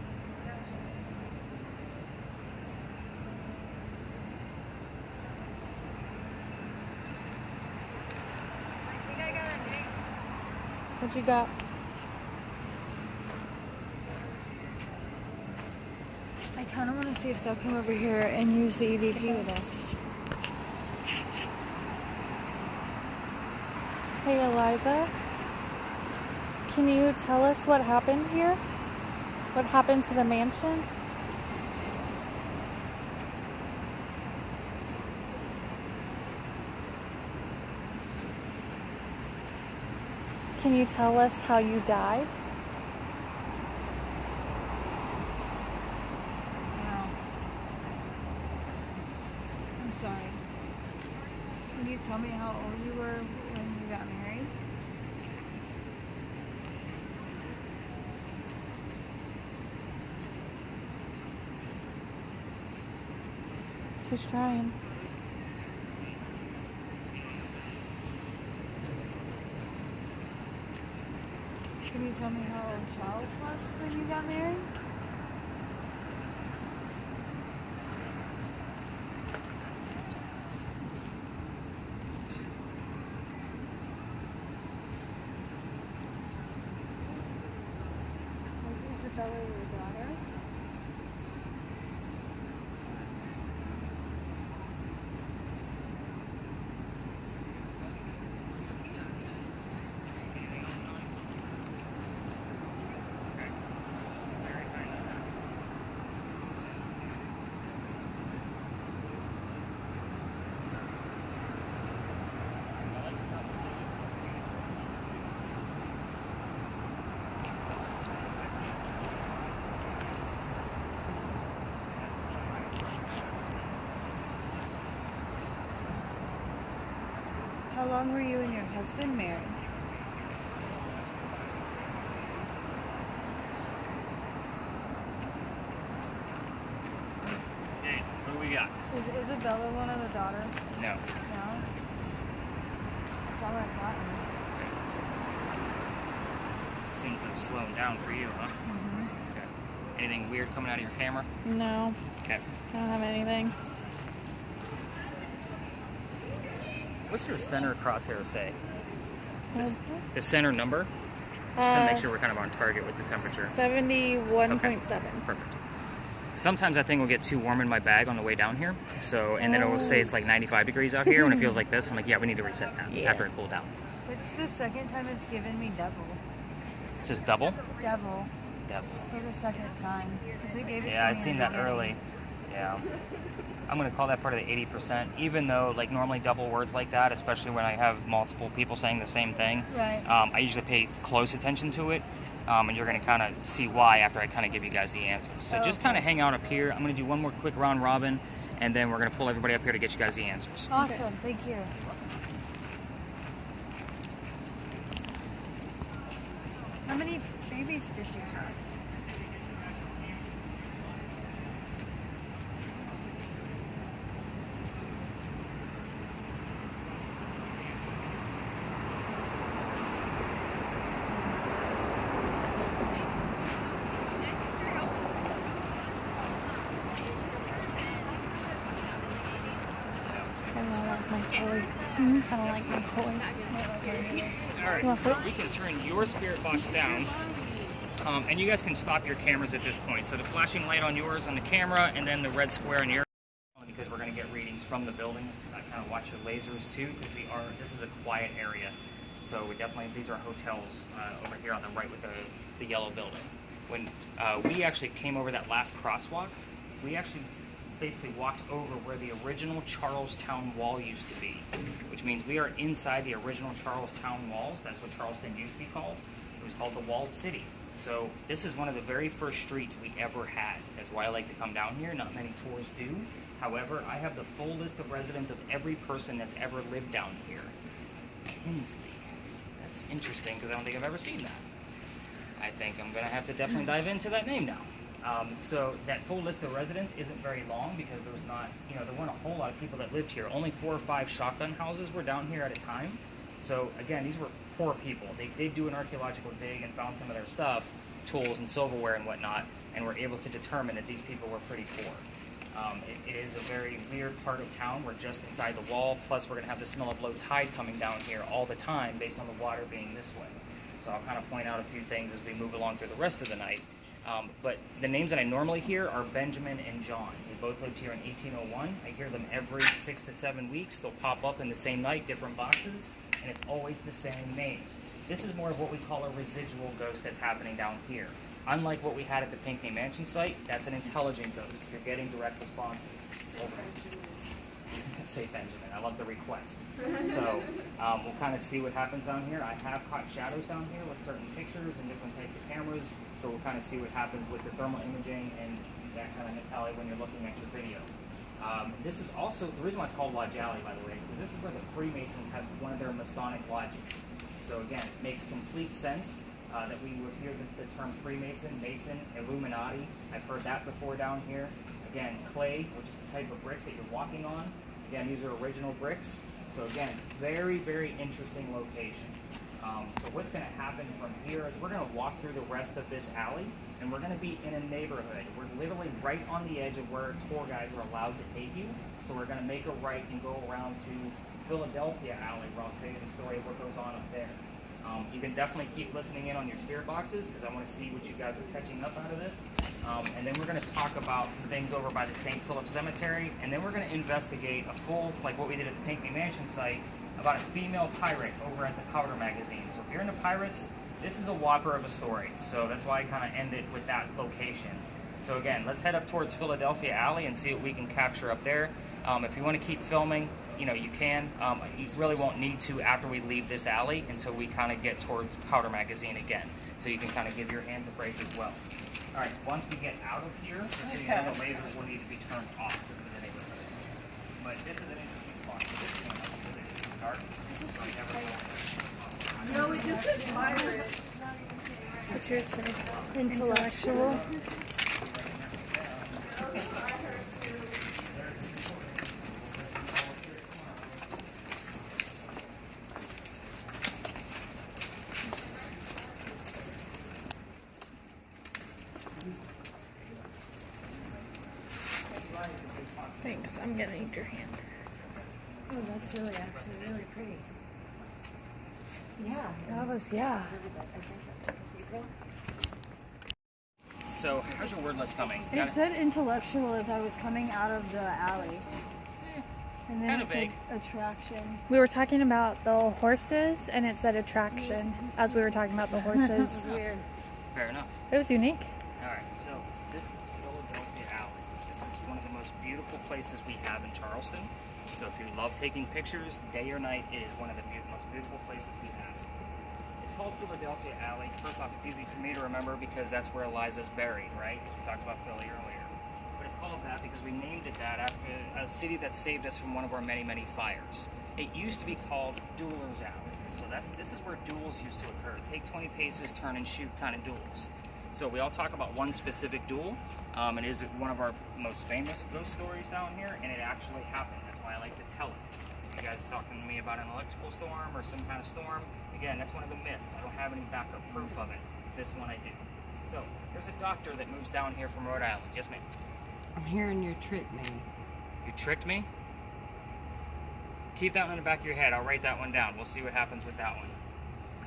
I think I got a name. What you got? I kind of want to see if they'll come over here and use the EVP with us. Hey, Eliza. Can you tell us what happened here? What happened to the mansion? Can you tell us how you died? No. I'm sorry. Can you tell me how old you were when you got married? She's trying. Can you tell me how old Charles was when you got married? Was Isabella your daughter? How long were you and your husband married? Okay, what do we got? Is Isabella one of the daughters? No. No? That's all I thought. Seems to have slowed down for you, huh? Okay. Anything weird coming out of your camera? No, Okay. I don't have anything. What's your center crosshair say? What? The center number? Just to make sure we're kind of on target with the temperature. 71.7. Perfect. Sometimes that thing will get too warm in my bag on the way down here. So, and then it will say it's like 95 degrees out here when it feels like this. I'm like, yeah, we need to reset that after it cooled down. It's the second time it's given me devil. It's just double? Devil. Devil. For the second time. Because it gave it to me. Yeah, I in seen the that beginning. early. Yeah. I'm going to call that part of the 80%, even though like normally double words like that, especially when I have multiple people saying the same thing, Right. I usually pay close attention to it, and you're going to kind of see why after I kind of give you guys the answers. So just kind of hang out up here. I'm going to do one more quick round robin, and then we're going to pull everybody up here to get you guys the answers. Awesome. Thank you. How many babies did you have? I don't like my toy. I don't like my toy. All right, Want so switch? we can turn your spirit box down, and you guys can stop your cameras at this point. So the flashing light on yours on the camera, and then the red square on your, because we're going to get readings from the buildings. I kind of watch your lasers too, because this is a quiet area. So we definitely, these are hotels over here on the right with the yellow building. When we actually came over that last crosswalk, we actually basically walked over where the original Charlestown Wall used to be, which means we are inside the original Charlestown walls. That's what Charleston used to be called. It was called the Walled City. So this is one of the very first streets we ever had. That's why I like to come down here. Not many tours do. However, I have the full list of residents of every person that's ever lived down here. Kinsley. That's interesting because I don't think I've ever seen that. I think I'm going to have to definitely dive into that name now. So that full list of residents isn't very long because there was not, there weren't a whole lot of people that lived here. Only 4 or 5 shotgun houses were down here at a time. So again, these were poor people. They did do an archaeological dig and found some of their stuff, tools and silverware and whatnot, and were able to determine that these people were pretty poor. It is a very weird part of town. We're just inside the wall, plus we're going to have the smell of low tide coming down here all the time based on the water being this way. So I'll kind of point out a few things as we move along through the rest of the night. But the names that I normally hear are Benjamin and John. They both lived here in 1801. I hear them every 6 to 7 weeks. They'll pop up in the same night, different boxes, and it's always the same names. This is more of what we call a residual ghost that's happening down here. Unlike what we had at the Pinckney Mansion site, that's an intelligent ghost. You're getting direct responses. Over. Say Benjamin. I love the request. So we'll kind of see what happens down here. I have caught shadows down here with certain pictures and different types of cameras. So we'll kind of see what happens with the thermal imaging and that kind of mentality when you're looking at your video. This is also, the reason why it's called Lodge Alley, by the way, is because this is where the Freemasons have one of their Masonic lodges. So again, it makes complete sense that we would hear the term Freemason, Mason, Illuminati. I've heard that before down here. Again, clay, which is the type of bricks that you're walking on. Again, these are original bricks. So again, very, very interesting location. So what's going to happen from here is we're going to walk through the rest of this alley, and we're going to be in a neighborhood. We're literally right on the edge of where tour guides are allowed to take you. So we're going to make a right and go around to Philadelphia Alley, where I'll tell you the story of what goes on up there. You can definitely keep listening in on your spirit boxes because I want to see what you guys are catching up out of this. And then we're going to talk about some things over by the St. Philip Cemetery, and then we're going to investigate a full, like what we did at the Pinckney Mansion site, about a female pirate over at the Powder Magazine. So if you're into pirates, this is a whopper of a story. So that's why I kind of ended with that location. So again, let's head up towards Philadelphia Alley and see what we can capture up there. If you want to keep filming, you can. You really won't need to after we leave this alley until we kind of get towards Powder Magazine again. So you can kind of give your hands a break as well. All right, once we get out of here, the lasers will need to be turned off because of the neighborhood. But this is an interesting spot. This is dark. So you never know. No, it just says pirate. What's yours say? Intellectual. Thanks, I'm gonna need your hand. Oh, that's really actually really pretty. Yeah. That was, yeah. So how's your word list coming? It said intellectual as I was coming out of the alley. And then Kinda it said vague. attraction. We were talking about the horses, and it said attraction as we were talking about the horses. Weird. Fair enough. It was unique. All right, so this is Philadelphia Alley. This is one of the most beautiful places we have in Charleston. So if you love taking pictures, day or night, it is one of the most beautiful places we have. It's called Philadelphia Alley. First off, it's easy for me to remember because that's where Eliza's buried, right? We talked about Philly earlier. But it's called that because we named it that after a city that saved us from one of our many, many fires. It used to be called Duelers Alley. So this is where duels used to occur. Take 20 paces, turn and shoot kind of duels. So we all talk about one specific duel. It is one of our most famous ghost stories down here, and it actually happened. That's why I like to tell it. If you guys talking to me about an electrical storm or some kind of storm, again, that's one of the myths. I don't have any backup proof of it. This one I do. So there's a doctor that moves down here from Rhode Island. Yes, ma'am. I'm hearing your trick, man. You tricked me? Keep that one in the back of your head. I'll write that one down. We'll see what happens with that one.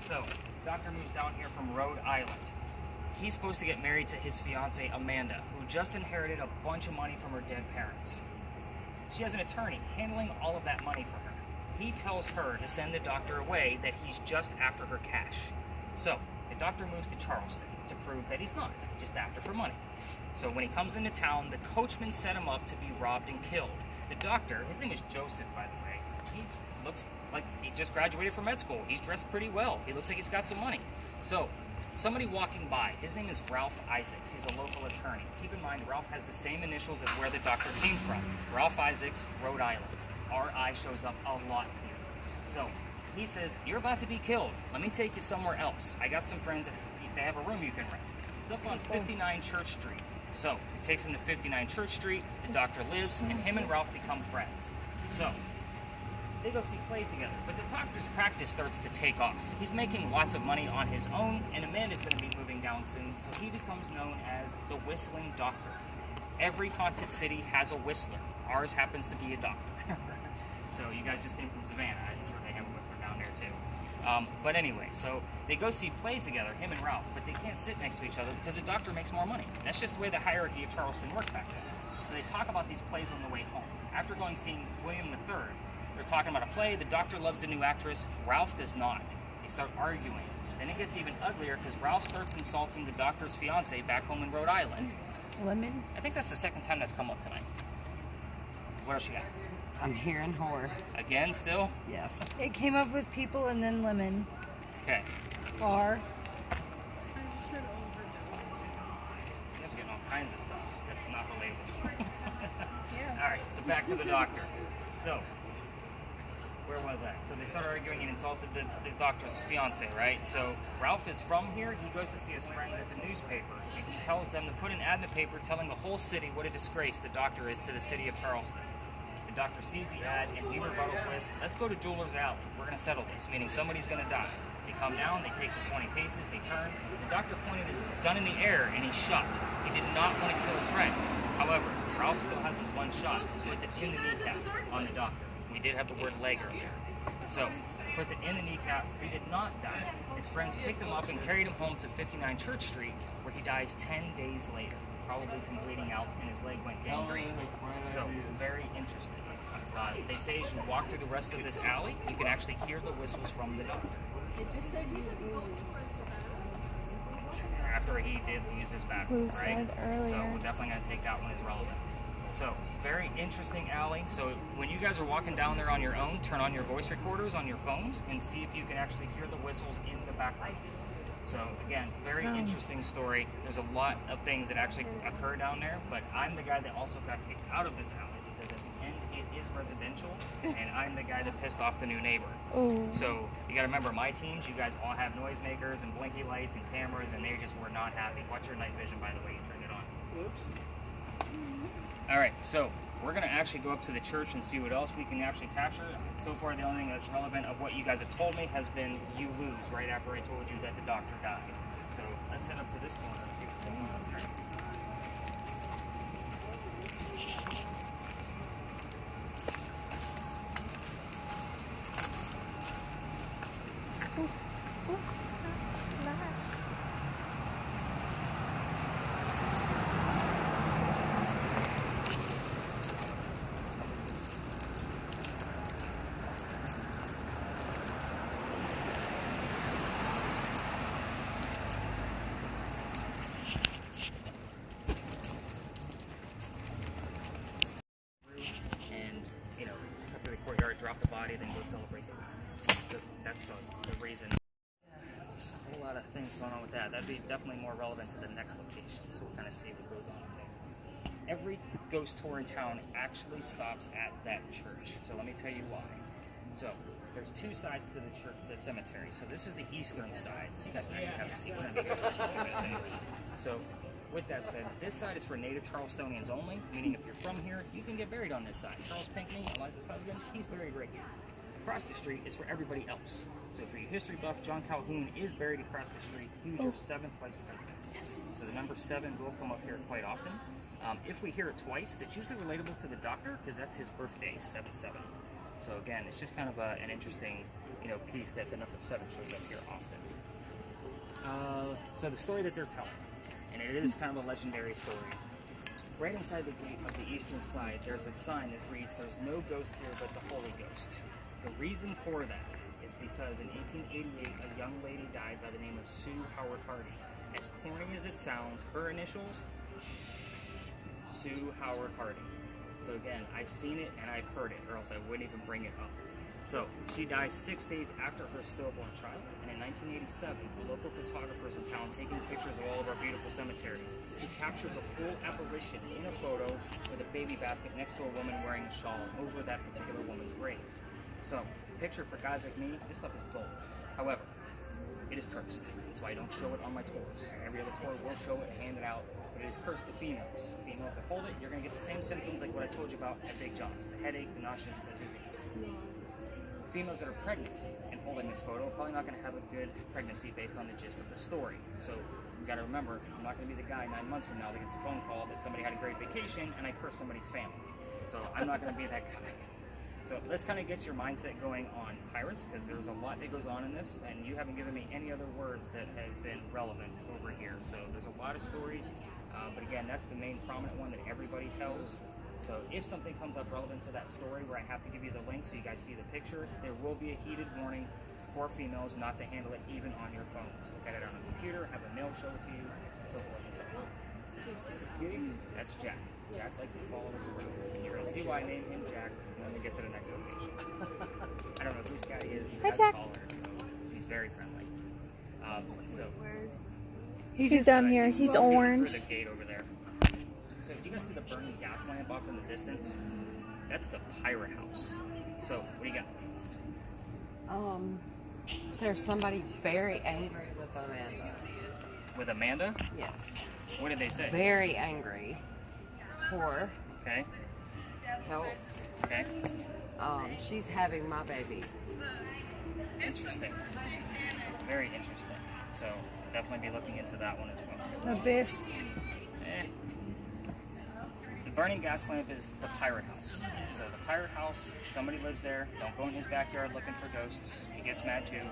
So, doctor moves down here from Rhode Island. He's supposed to get married to his fiancée, Amanda, who just inherited a bunch of money from her dead parents. She has an attorney handling all of that money for her. He tells her to send the doctor away, that he's just after her cash. So, the doctor moves to Charleston to prove that he's not just after for money. So when he comes into town, the coachman set him up to be robbed and killed. The doctor, his name is Joseph, by the way, he looks like he just graduated from med school. He's dressed pretty well. He looks like he's got some money. So somebody walking by, his name is Ralph Isaacs. He's a local attorney. Keep in mind, Ralph has the same initials as where the doctor came from. Ralph Isaacs, Rhode Island. RI shows up a lot here. So he says, you're about to be killed. Let me take you somewhere else. I got some friends, they have a room you can rent. It's up on 59 Church Street. So it takes him to 59 Church Street. The doctor lives, and him and Ralph become friends. So they go see plays together, but the doctor's practice starts to take off. He's making lots of money on his own, and Amanda's going to be moving down soon, so he becomes known as the Whistling Doctor. Every haunted city has a whistler. Ours happens to be a doctor. So you guys just came from Savannah. I'm sure they have a whistler down there too. But anyway, so they go see plays together, him and Ralph, but they can't sit next to each other because the doctor makes more money. That's just the way the hierarchy of Charleston worked back then. So they talk about these plays on the way home. After going seeing William III, they're talking about a play. The doctor loves the new actress. Ralph does not. They start arguing. Then it gets even uglier because Ralph starts insulting the doctor's fiance back home in Rhode Island. Lemon? I think that's the second time that's come up tonight. What else you got? I'm hearing horror. Again, still? Yes. It came up with people and then lemon. Okay. Bar. I just heard overdose. You guys are getting all kinds of stuff that's not relatable. Yeah. All right, so back to the doctor. So, where was I? So they started arguing and insulted the doctor's fiance, right? So Ralph is from here. He goes to see his friends at the newspaper, and he tells them to put an ad in the paper telling the whole city what a disgrace the doctor is to the city of Charleston. The doctor sees the ad, and he rebuttals with, let's go to Jeweler's Alley. We're going to settle this, meaning somebody's going to die. They come down, they take the 20 paces, they turn. The doctor pointed his gun in the air, and he shot. He did not want to kill his friend. However, Ralph still has his one shot, so it's in the kneecap on the doctor. We did have the word leg earlier. So, puts it in the kneecap. He did not die. His friends picked him up and carried him home to 59 Church Street, where he dies 10 days later, probably from bleeding out, and his leg went gangrene. So, very interesting. They say as you walk through the rest of this alley, you can actually hear the whistles from the doctor. It just said you. After he did use his bathroom, Who right? said earlier. So we're definitely going to take that one as relevant. So, very interesting alley. So when you guys are walking down there on your own, turn on your voice recorders on your phones and see if you can actually hear the whistles in the background. So again, very interesting story. There's a lot of things that actually occur down there, but I'm the guy that also got kicked out of this alley because at the end it is residential, and I'm the guy that pissed off the new neighbor. Ooh. So you got to remember, my teams, you guys all have noisemakers and blinky lights and cameras, and they just were not happy. Watch your night vision, by the way, you turned it on. Oops. All right, so we're going to actually go up to the church and see what else we can actually capture. So far, the only thing that's relevant of what you guys have told me has been you lose right after I told you that the doctor died. So let's head up to this corner and see what's going on up there. And, you know, up to the courtyard, drop the body, then go celebrate the week. So that's the reason. A whole lot of things going on with that. That'd be definitely more relevant to the next location, so we'll kind of see what goes on up there. Every ghost tour in town actually stops at that church, so let me tell you why. So, there's two sides to the church, the cemetery. So this is the eastern side, so you guys can actually have a seat. We're gonna be here for a few minutes anyway. So, with that said, this side is for native Charlestonians only, meaning if you're from here, you can get buried on this side. Charles Pinckney, Eliza's husband, he's buried right here. Across the street is for everybody else. So for you history buff, John Calhoun is buried across the street. He was your 7th vice president. So the number 7 will come up here quite often. If we hear it twice, that's usually relatable to the doctor because that's his birthday, 7/7. So again, it's just kind of an interesting, piece that the number 7 shows up here often. So the story that they're telling, and it is kind of a legendary story. Right inside the gate of the eastern side, there's a sign that reads, "There's no ghost here but the Holy Ghost." The reason for that is because in 1888, a young lady died by the name of Sue Howard Hardy. As corny as it sounds, her initials, Sue Howard Hardy. So again, I've seen it and I've heard it, or else I wouldn't even bring it up. So she dies 6 days after her stillborn child, and in 1987, a local photographer's in town taking pictures of all of our beautiful cemeteries. He captures a full apparition in a photo with a baby basket next to a woman wearing a shawl over that particular woman's grave. So, picture for guys like me, this stuff is bold. However, it is cursed, so I don't show it on my tours. Every other tour will show it and hand it out, but it is cursed to females. Females that hold it, you're going to get the same symptoms like what I told you about at Big John's. The headache, the nausea, the disease. Females that are pregnant and holding this photo are probably not going to have a good pregnancy based on the gist of the story. So you got to remember, I'm not going to be the guy 9 months from now that gets a phone call that somebody had a great vacation and I cursed somebody's family. So I'm not going to be that guy. So let's kind of get your mindset going on pirates, because there's a lot that goes on in this, and you haven't given me any other words that has been relevant over here. So there's a lot of stories, but again, that's the main prominent one that everybody tells. So if something comes up relevant to that story where I have to give you the link so you guys see the picture, there will be a heated warning for females not to handle it even on your phones. Look at it on a computer, have a male show it to you, so forth and so on. That's Jack. Jack likes to follow us around. And you're going to see why I named him Jack when we get to the next location. I don't know whose cat he is. Hi, Jack. So he's very friendly. He's down here. He's orange. Through the gate over there. So do you guys see the burning gas lamp off in the distance? That's the pirate house. So what do you got? There's somebody very angry with Amanda. With Amanda? Yes. What did they say? Very angry. Poor. Okay. Help. Okay. She's having my baby. Interesting. Very interesting. So definitely be looking into that one as well. Abyss. The burning gas lamp is the pirate house. So the pirate house, somebody lives there. Don't go in his backyard looking for ghosts. He gets mad too.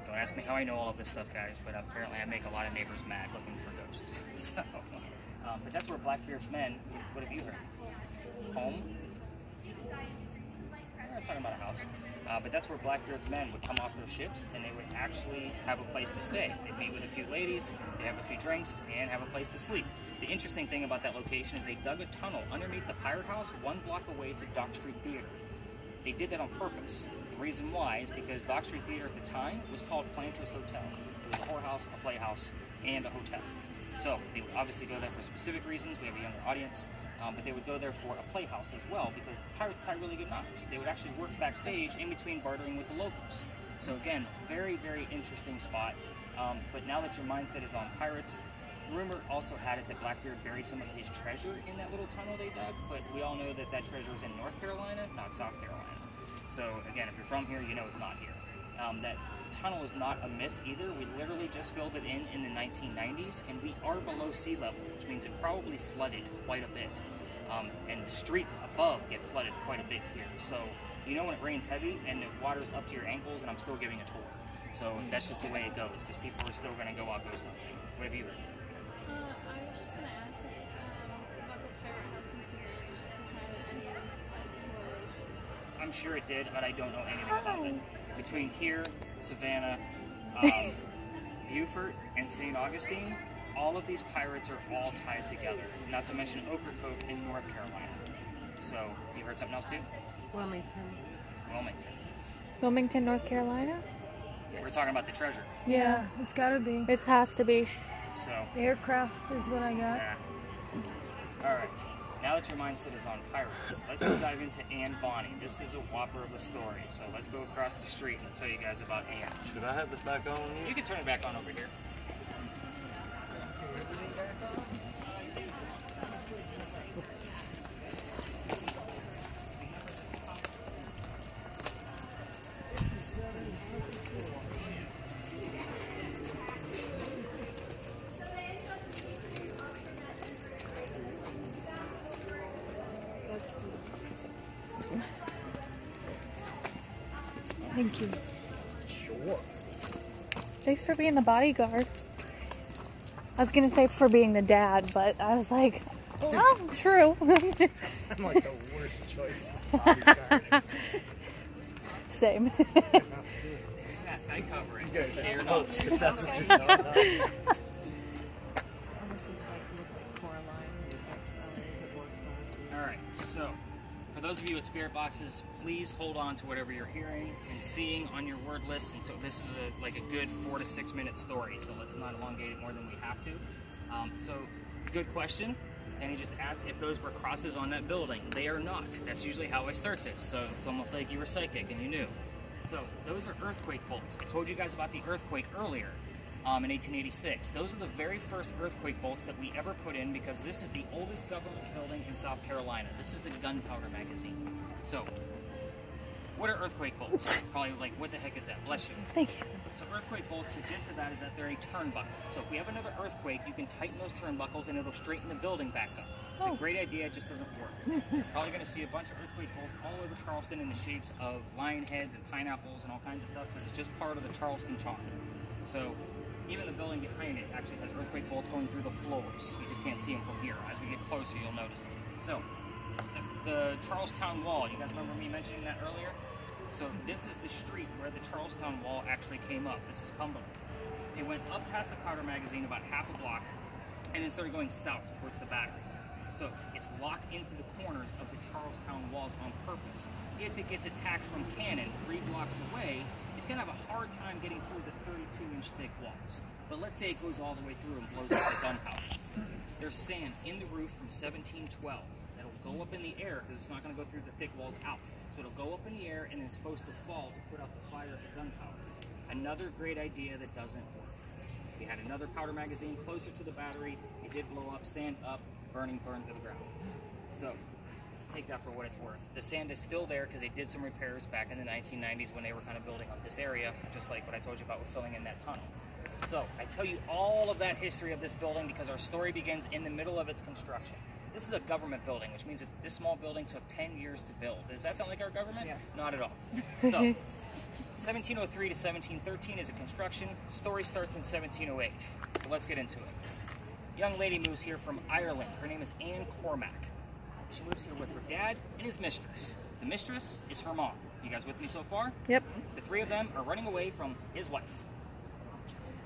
Don't ask me how I know all of this stuff, guys, but apparently I make a lot of neighbors mad looking for ghosts. So, but that's where Blackbeard's men, what have you heard? Home? We're not talking about a house. But that's where Blackbeard's men would come off their ships, and they would actually have a place to stay. They'd meet with a few ladies, they'd have a few drinks, and have a place to sleep. The interesting thing about that location is they dug a tunnel underneath the pirate house 1 block away to Dock Street Theater. They did that on purpose. The reason why is because Dock Street Theater at the time was called Planters Hotel. It was a whorehouse, a playhouse, and a hotel. So they would obviously go there for specific reasons. We have a younger audience. But they would go there for a playhouse as well, because pirates tie really good knots. They would actually work backstage in between bartering with the locals. So again, very, very interesting spot. But now that your mindset is on pirates, rumor also had it that Blackbeard buried some of his treasure in that little tunnel they dug, but we all know that that treasure is in North Carolina, not South Carolina. So again, if you're from here, you know it's not here. That tunnel is not a myth either. We literally just filled it in the 1990s, and we are below sea level, which means it probably flooded quite a bit. And the streets above get flooded quite a bit here. So you know when it rains heavy and the water's up to your ankles, and I'm still giving a tour. So that's just the way it goes, because people are still going to go out ghost hunting. What have you heard? I was just going to ask about the pirate house in Savannah. Had any correlation? I'm sure it did, but I don't know anything about it. Between here, Savannah, Beaufort, and St. Augustine, all of these pirates are all tied together. Not to mention Ocracoke in North Carolina. So, you heard something else too? Wilmington. Wilmington, North Carolina? We're talking about the treasure. Yeah, it's gotta be. It has to be. So, Aircraft is what I got. yeah. Alright, now that your mindset is on pirates, let's go dive into Anne Bonny. This is a whopper of a story. So let's go across the street and tell you guys about Anne. Should I have this back on You can turn it back on over here. Thank you. Sure. Thanks for being the bodyguard. I was gonna say for being the dad, but I was like, oh, true. I'm like the worst choice. Same. I cover it. You guys They're are not. hosts, if that's what you know. Almost seems like Coraline with XLA's at work class. Alright, so For those of you with spirit boxes, please hold on to whatever you're hearing and seeing on your word list until this is like a good 4 to 6 minute story. So let's not elongate it more than we have to. So good question. And he just asked if those were crosses on that building. They are not. That's usually how I start this. So it's almost like you were psychic and you knew. So those are earthquake bolts. I told you guys about the earthquake earlier in 1886. Those are the very first earthquake bolts that we ever put in because this is the oldest government building in South Carolina. This is the gunpowder magazine. So what are earthquake bolts? Probably like, what the heck is that? Bless you. Thank you. So earthquake bolts, the gist of that is that they're a turnbuckle. So if we have another earthquake, you can tighten those turnbuckles and it'll straighten the building back up. It's a great idea, it just doesn't work. You're probably going to see a bunch of earthquake bolts all over Charleston in the shapes of lion heads and pineapples and all kinds of stuff, because it's just part of the Charleston charm. So even the building behind it actually has earthquake bolts going through the floors. You just can't see them from here. As we get closer, you'll notice them. So the Charlestown Wall, you guys remember me mentioning that earlier? So this is the street where the Charlestown Wall actually came up. This is Cumberland. It went up past the Powder Magazine about half a block and then started going south towards the Battery. So it's locked into the corners of the Charlestown walls on purpose. If it gets attacked from cannon 3 blocks away, it's going to have a hard time getting through the 32-inch thick walls. But let's say it goes all the way through and blows up the gunpowder. There's sand in the roof from 1712 that'll go up in the air because it's not going to go through the thick walls out. So it'll go up in the air and it's supposed to fall to put out the fire of the gunpowder. Another great idea that doesn't work. We had another powder magazine closer to the Battery. It did blow up, sand up, burned to the ground. So take that for what it's worth. The sand is still there because they did some repairs back in the 1990s when they were kind of building on this area, just like what I told you about with filling in that tunnel. So I tell you all of that history of this building because our story begins in the middle of its construction. This is a government building, which means that this small building took 10 years to build. Does that sound like our government? Yeah. Not at all. So 1703 to 1713 is a construction. Story starts in 1708. So let's get into it. Young lady moves here from Ireland. Her name is Anne Cormack. She moves here with her dad and his mistress. The mistress is her mom. You guys with me so far? Yep. The 3 of them are running away from his wife.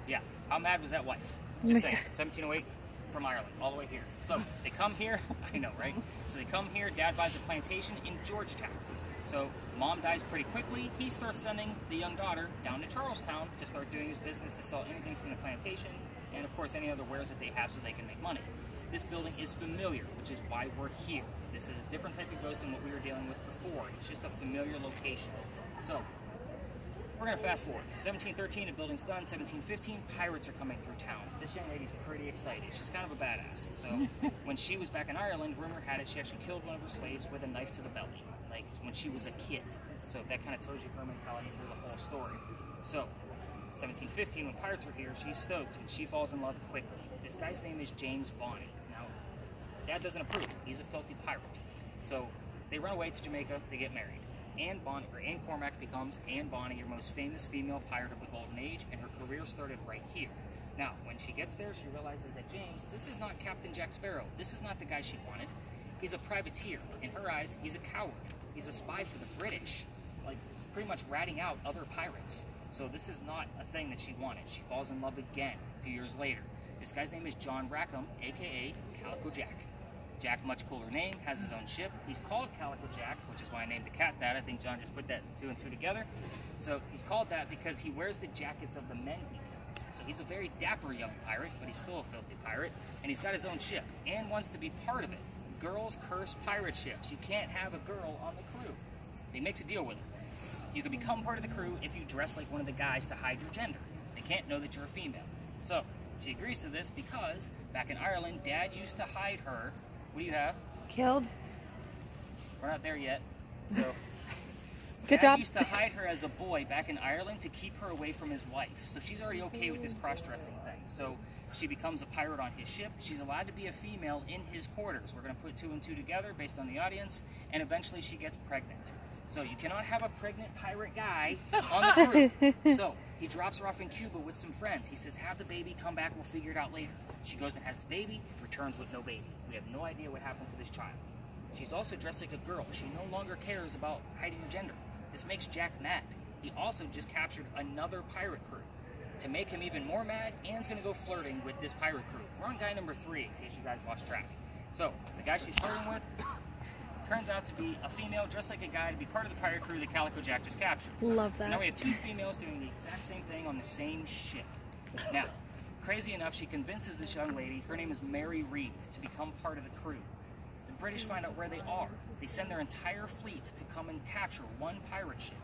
Yeah, how mad was that wife? Just saying, 1708 from Ireland, all the way here. So they come here, I know, right? So they come here, dad buys a plantation in Georgetown. So mom dies pretty quickly. He starts sending the young daughter down to Charlestown to start doing his business to sell anything from the plantation and of course any other wares that they have so they can make money. This building is familiar, which is why we're here. This is a different type of ghost than what we were dealing with before. It's just a familiar location. So we're going to fast forward. 1713, the building's done. 1715, pirates are coming through town. This young lady's pretty excited. She's kind of a badass. So when she was back in Ireland, rumor had it she actually killed one of her slaves with a knife to the belly, like when she was a kid. So that kind of tells you her mentality through the whole story. So 1715, when pirates were here, she's stoked and she falls in love quickly. This guy's name is James Bonney. Now, dad doesn't approve. He's a filthy pirate. So they run away to Jamaica. They get married. Anne Cormack becomes Anne Bonny, your most famous female pirate of the Golden Age, and her career started right here. Now, when she gets there, she realizes that James, this is not Captain Jack Sparrow. This is not the guy she wanted. He's a privateer. In her eyes, he's a coward. He's a spy for the British, like pretty much ratting out other pirates. So this is not a thing that she wanted. She falls in love again a few years later. This guy's name is John Rackham, a.k.a. Calico Jack. Jack, much cooler name, has his own ship. He's called Calico Jack, which is why I named the cat that. I think John just put that 2 and 2 together. So he's called that because he wears the jackets of the men he kills. So he's a very dapper young pirate, but he's still a filthy pirate. And he's got his own ship and wants to be part of it. Girls curse pirate ships. You can't have a girl on the crew. So he makes a deal with her. You can become part of the crew if you dress like one of the guys to hide your gender. They can't know that you're a female. So she agrees to this because back in Ireland, Dad used to hide her. What do you have? Killed. We're not there yet. So Good Dad job. used to hide her as a boy back in Ireland to keep her away from his wife. So she's already okay with this cross-dressing thing. So she becomes a pirate on his ship. She's allowed to be a female in his quarters. We're going to put 2 and 2 together based on the audience. And eventually she gets pregnant. So you cannot have a pregnant pirate guy on the crew. So he drops her off in Cuba with some friends. He says, have the baby, come back, we'll figure it out later. She goes and has the baby, returns with no baby. We have no idea what happened to this child. She's also dressed like a girl. She no longer cares about hiding her gender. This makes Jack mad. He also just captured another pirate crew. To make him even more mad, Anne's going to go flirting with this pirate crew. We're on guy number 3, in case you guys lost track. So the guy she's flirting with, turns out to be a female dressed like a guy to be part of the pirate crew that Calico Jack just captured. Love So now that. we have two females doing the exact same thing on the same ship. Now, crazy enough, she convinces this young lady, her name is Mary Reed, to become part of the crew. The British find out where they are. They send their entire fleet to come and capture one pirate ship.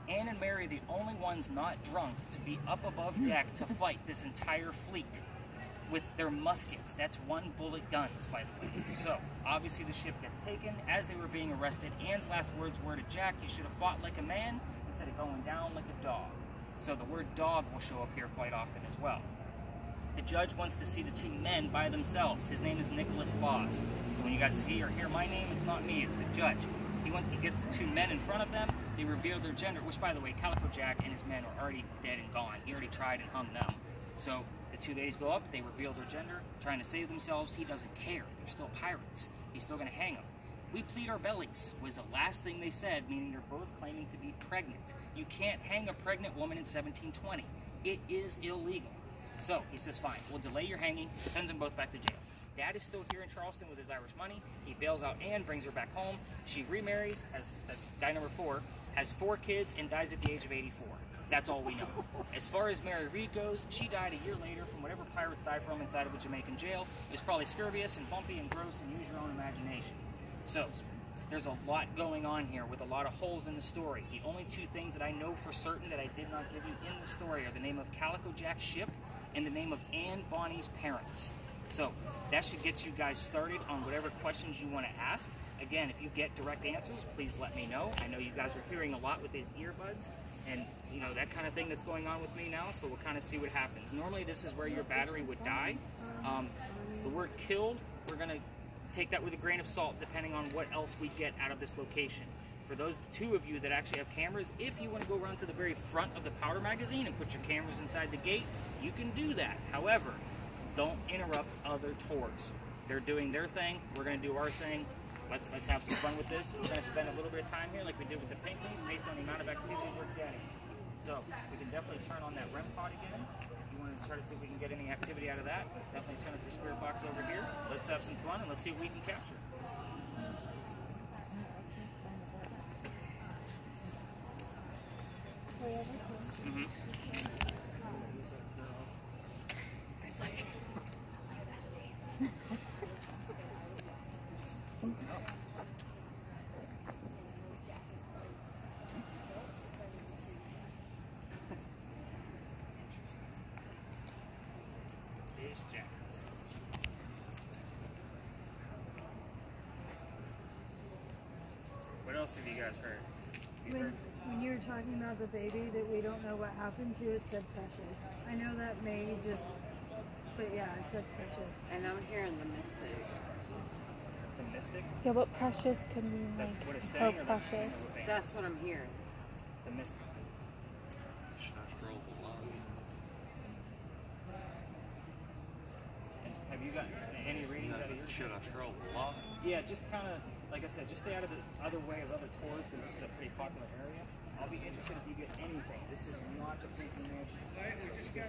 Anne and Mary are the only ones not drunk to be up above deck to fight this entire fleet with their muskets. That's one bullet guns, by the way. So, obviously the ship gets taken. As they were being arrested, Anne's last words were to Jack, you should have fought like a man instead of going down like a dog. So the word dog will show up here quite often as well. The judge wants to see the two men by themselves. His name is Nicholas Laws. So when you guys see or hear my name, it's not me, it's the judge. He gets the two men in front of them. They reveal their gender, which, by the way, Calico Jack and his men are already dead and gone. He already tried and hung them. So the two ladies go up, they reveal their gender, trying to save themselves. He doesn't care. They're still pirates. He's still going to hang them. We plead our bellies was the last thing they said, meaning they're both claiming to be pregnant. You can't hang a pregnant woman in 1720. It is illegal. So he says, fine, we'll delay your hanging, sends them both back to jail. Dad is still here in Charleston with his Irish money. He bails out Anne, brings her back home. She remarries, that's guy number 4, has 4 kids, and dies at the age of 84. That's all we know. As far as Mary Reed goes, she died a year later from whatever pirates die from inside of a Jamaican jail. It was probably scurvious and bumpy and gross, and use your own imagination. So, there's a lot going on here with a lot of holes in the story. The only 2 things that I know for certain that I did not give you in the story are the name of Calico Jack's ship and the name of Anne Bonny's parents. So that should get you guys started on whatever questions you want to ask. Again, if you get direct answers, please let me know. I know you guys are hearing a lot with these earbuds and you know that kind of thing that's going on with me now, so we'll kind of see what happens. Normally this is where your battery would die. The word killed, we're going to take that with a grain of salt depending on what else we get out of this location. For those 2 of you that actually have cameras, if you want to go around to the very front of the powder magazine and put your cameras inside the gate, you can do that. However, don't interrupt other tours. They're doing their thing, we're going to do our thing. Let's have some fun with this. We're going to spend a little bit of time here like we did with the Pinkies based on the amount of activity we're getting. So we can definitely turn on that REM pod again. If you want to try to see if we can get any activity out of that, definitely turn up your spirit box over here. Let's have some fun and let's see what we can capture. Jack. What else have you guys heard? When you were talking about the baby that we don't know what happened to, it said Precious. I know that may just, but yeah, it said Precious. And I'm hearing the mystic. The mystic? Yeah, what precious could mean That's like what it's so saying, or that's precious. the band? That's what I'm hearing. The mystic. Have you got any readings out of your? Should I stroll the lot? Yeah, just kind of, like I said, just stay out of the other way of other tours because this is a pretty popular area. I'll be interested if you get anything. This is not the freaking mansion. We just got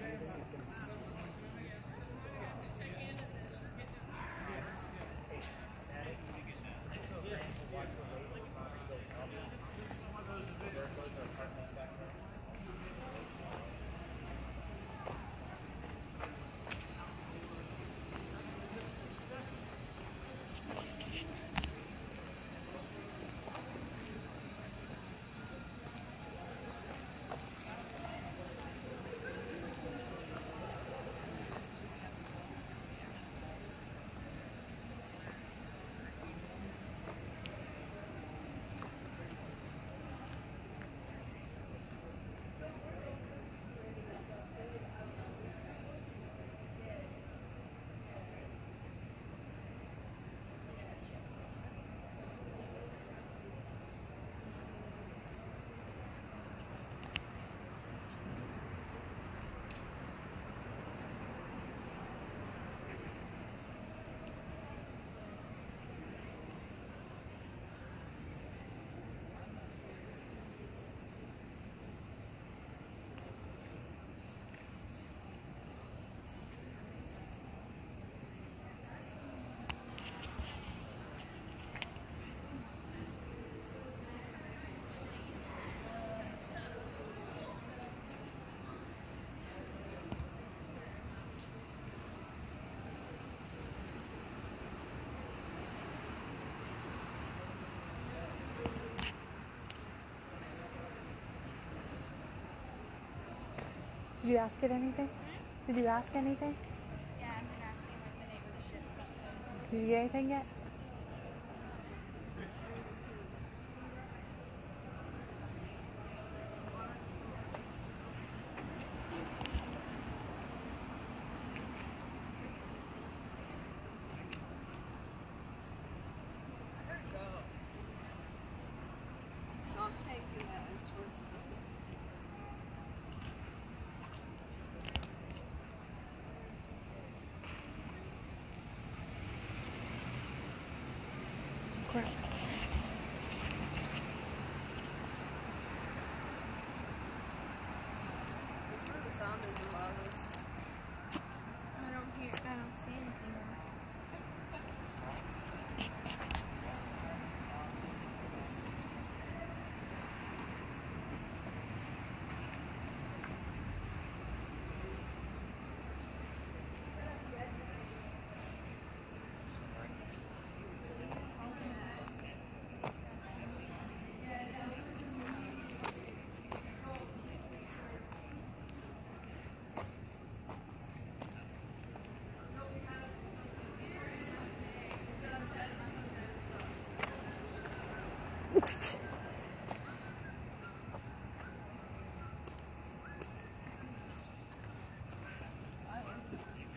Did you ask it anything? Did you ask anything? Yeah, I've been asking like the name of the ship and stuff. Did you get anything yet? I heard go. So I'm taking that as towards me. Crap. That's where the sound is the loudest. I don't see anything.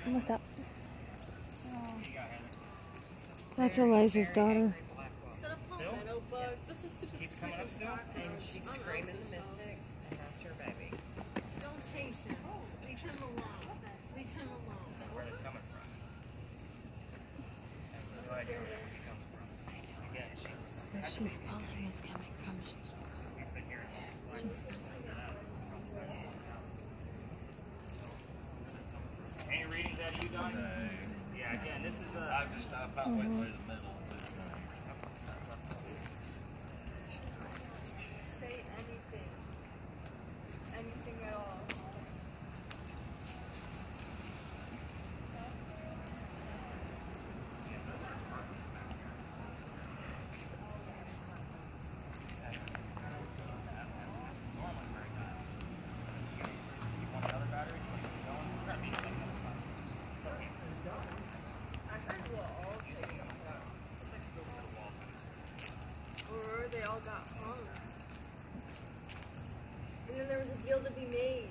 What's up? That's Eliza's daughter. Keeps coming up still? And she's screaming the mystic, and that's her baby. Don't chase him. Leave him alone. Leave him alone. Where it's coming from. I have no idea where it comes from. Again, She's pulling is coming from. we've been hearing Any readings out of you, Don? Yeah, again, this is I about went through the middle. Say anything. Anything at all. I heard walls. Or they all got hung. And then there was a deal to be made.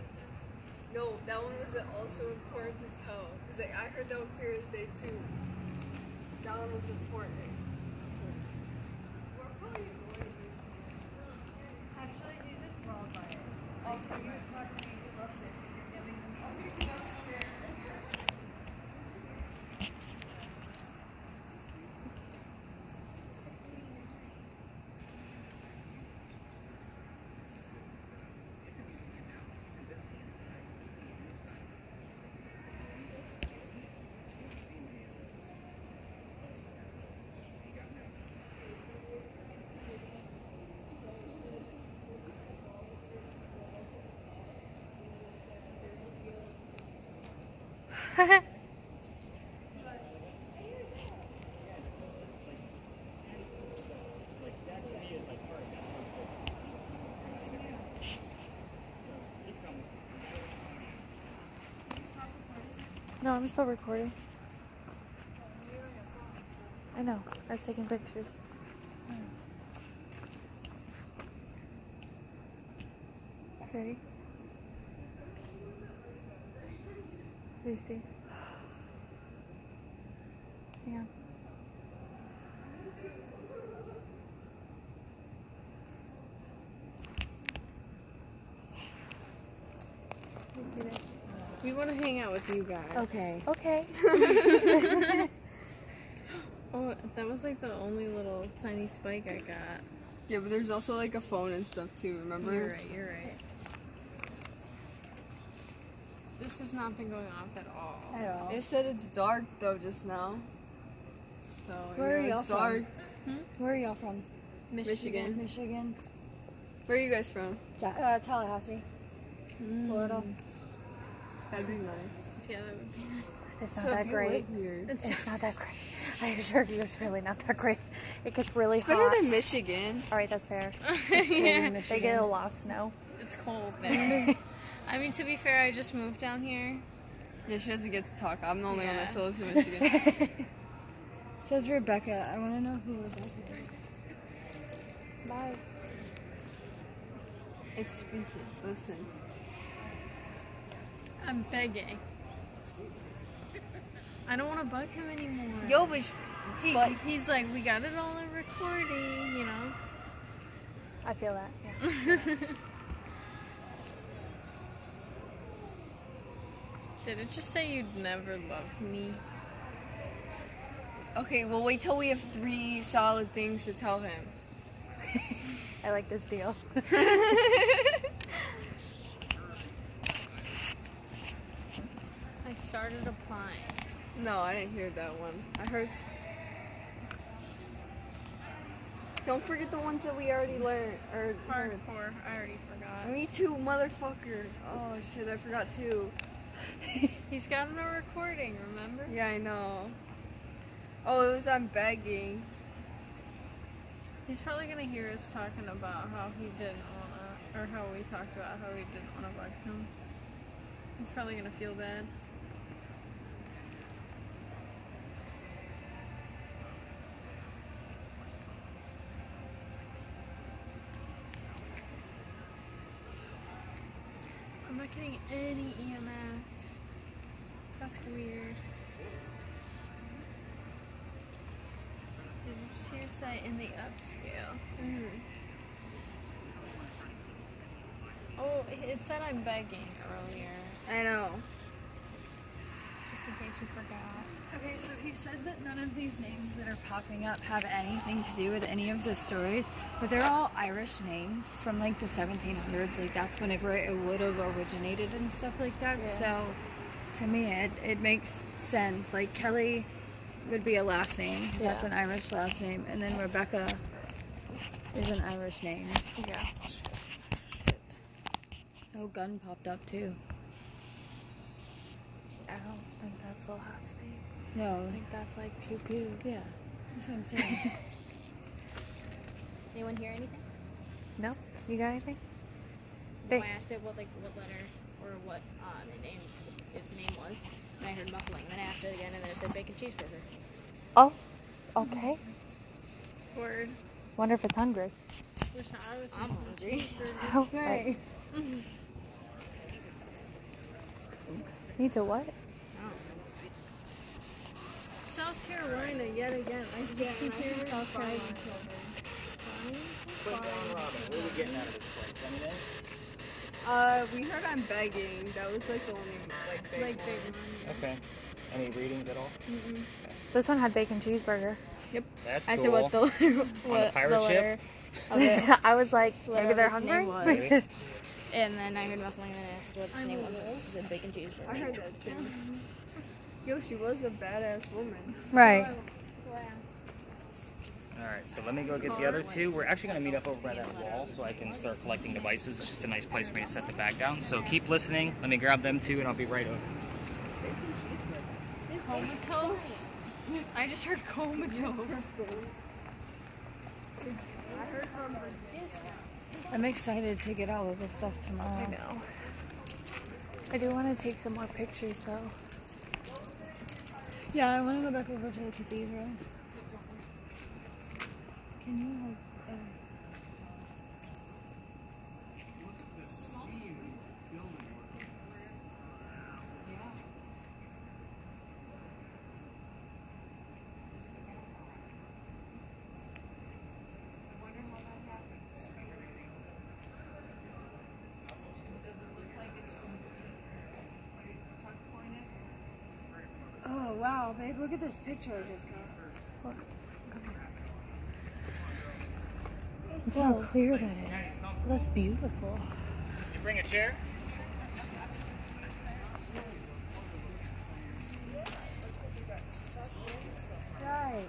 No, that one was also important to tell. Because I heard that one clear as day too. That one was important. We're probably avoiding this. Actually, he's enthralled by it. Oh, he was talking to me about it. I'm so scared. No, I'm still recording. I know. I was taking pictures. Ready? Lucy. Hang on. Lucy there. We want to hang out with you guys. Okay. Okay. Oh, that was like the only little tiny spike I got. Yeah, but there's also like a phone and stuff too, remember? You're right, you're right. This has not been going off at all. At all. It said it's dark though just now. So Where are y'all it's from? dark. Where are y'all from? Michigan. Michigan. Where are you guys from? Tallahassee. Florida. That'd be nice. Yeah, that would be nice. It's not So that if you great. live here, It's not that great. I assure you, it's really not that great. It gets really it's hot. better than Michigan. All right, that's fair. Yeah, They get a lot of snow. it's cold there. I mean, to be fair, I just moved down here. Yeah, she doesn't get to talk. I'm the only one that Yeah. still lives in Michigan. Says Rebecca. I want to know who Rebecca is. Bye. It's speaking. Listen. I'm begging. I don't want to bug him anymore. Yo, but He's like, we got it all in recording, you know? I feel that. Yeah. Did it just say you'd never love me? okay, well, wait till we have 3 solid things to tell him. I like this deal. I started applying. No, I didn't hear that one. I heard. Don't forget the ones that we already learned. Or heard. Hardcore. I already forgot. Me too, motherfucker. Oh shit, I forgot too. He's got no recording, remember? Yeah, I know. Oh, it was I'm begging. He's probably gonna hear us talking about how he didn't wanna, or how we talked about how we didn't wanna bug him. He's probably gonna feel bad. I'm not getting any EMF. That's weird. Did you just hear it say in the upscale? Oh, it said I'm begging earlier, I know. just in case you forgot. Okay, so he said that none of these names that are popping up have anything to do with any of the stories, but they're all Irish names from like the 1700s. Like that's whenever it would have originated and stuff like that. Yeah. So to me, it makes sense. Like Kelly would be a last name 'cause that's Yeah. an Irish last name, and then Rebecca is an Irish name. Yeah. Oh, gun popped up too. I don't think that's a last name. No, I think that's like pew pew. yeah, that's what I'm saying. Anyone hear anything? No? You got anything? No, Hey. I asked it what letter or what its name was, and I heard muffling. Then I asked it again, and then it said bacon cheeseburger. Oh, okay. Word. Wonder if it's hungry. Which I was hungry. Oh, right. Need to what? South Carolina yet again. I just keep hearing South Carolina. Quick round robin. What are we getting out of this place? Anything? We heard I'm begging. That was like the only big one. Okay. Any readings at all? This one had bacon cheeseburger. That's I cool. said what the On the pirate ship? of it, I was like, maybe they're its hungry. name was. Maybe. and then I heard muffling, and I asked what its name was. It said bacon cheeseburger. I heard that too. Yo, she was a badass woman. Right. Alright, so let me go get the other 2. We're actually going to meet up over by that wall so I can start collecting devices. It's just a nice place for me to set the bag down. So keep listening. Let me grab them 2 and I'll be right over. Comatose? I just heard comatose. I'm excited to get all of this stuff tomorrow. I know. I do want to take some more pictures though. Yeah, I want to go back over to the cathedral. Can you hold? Oh wow, babe, look at this picture I just got. Look how clear that is. That's beautiful. Did you bring a chair? Right.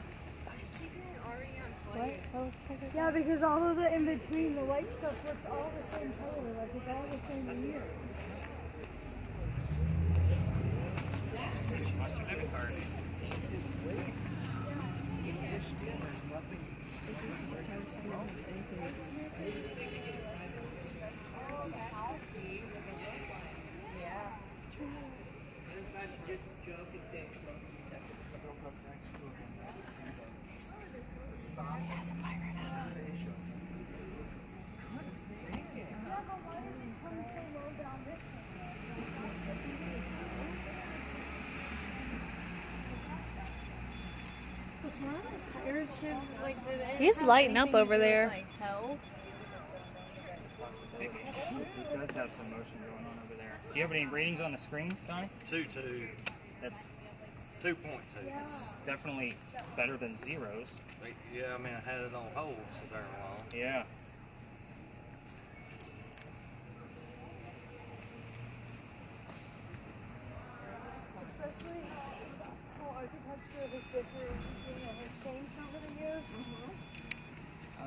Keeping already on What? fire. What looks like it? Yeah, because all of the in between, the white stuff looks all the same color, like it's all the same year. Was one of the pirate ships like? Did it He's have lighting up anything to over do with, there. Like hell. Maybe. It does have some motion going on over there. Do you have any ratings on the screen, Johnny? 2.2. That's 2.2. it's definitely better than zeros. Yeah, I mean, I had it on hold so very long. Yeah. Especially how architecture has different, has changed over the years.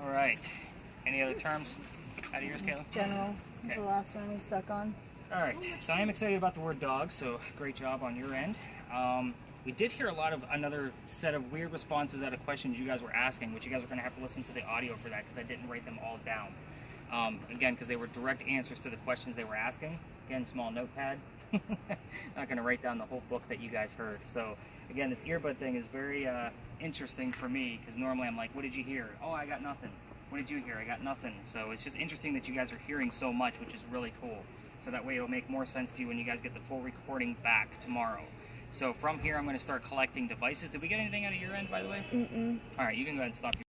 All right. Any other terms out of yours, Kayla? General is Okay. the last one we stuck on. All right. So I am excited about the word dog. So great job on your end. We did hear a lot of another set of weird responses out of questions you guys were asking, which you guys are going to have to listen to the audio for that because I didn't write them all down. Again, because they were direct answers to the questions they were asking. Again, small notepad. Not going to write down the whole book that you guys heard. So again, this earbud thing is very interesting for me because normally I'm like, what did you hear? Oh, I got nothing. What did you hear? I got nothing. So it's just interesting that you guys are hearing so much, which is really cool. So that way it'll make more sense to you when you guys get the full recording back tomorrow. So from here, I'm going to start collecting devices. Did we get anything out of your end, by the way? Mm-mm. All right, you can go ahead and stop your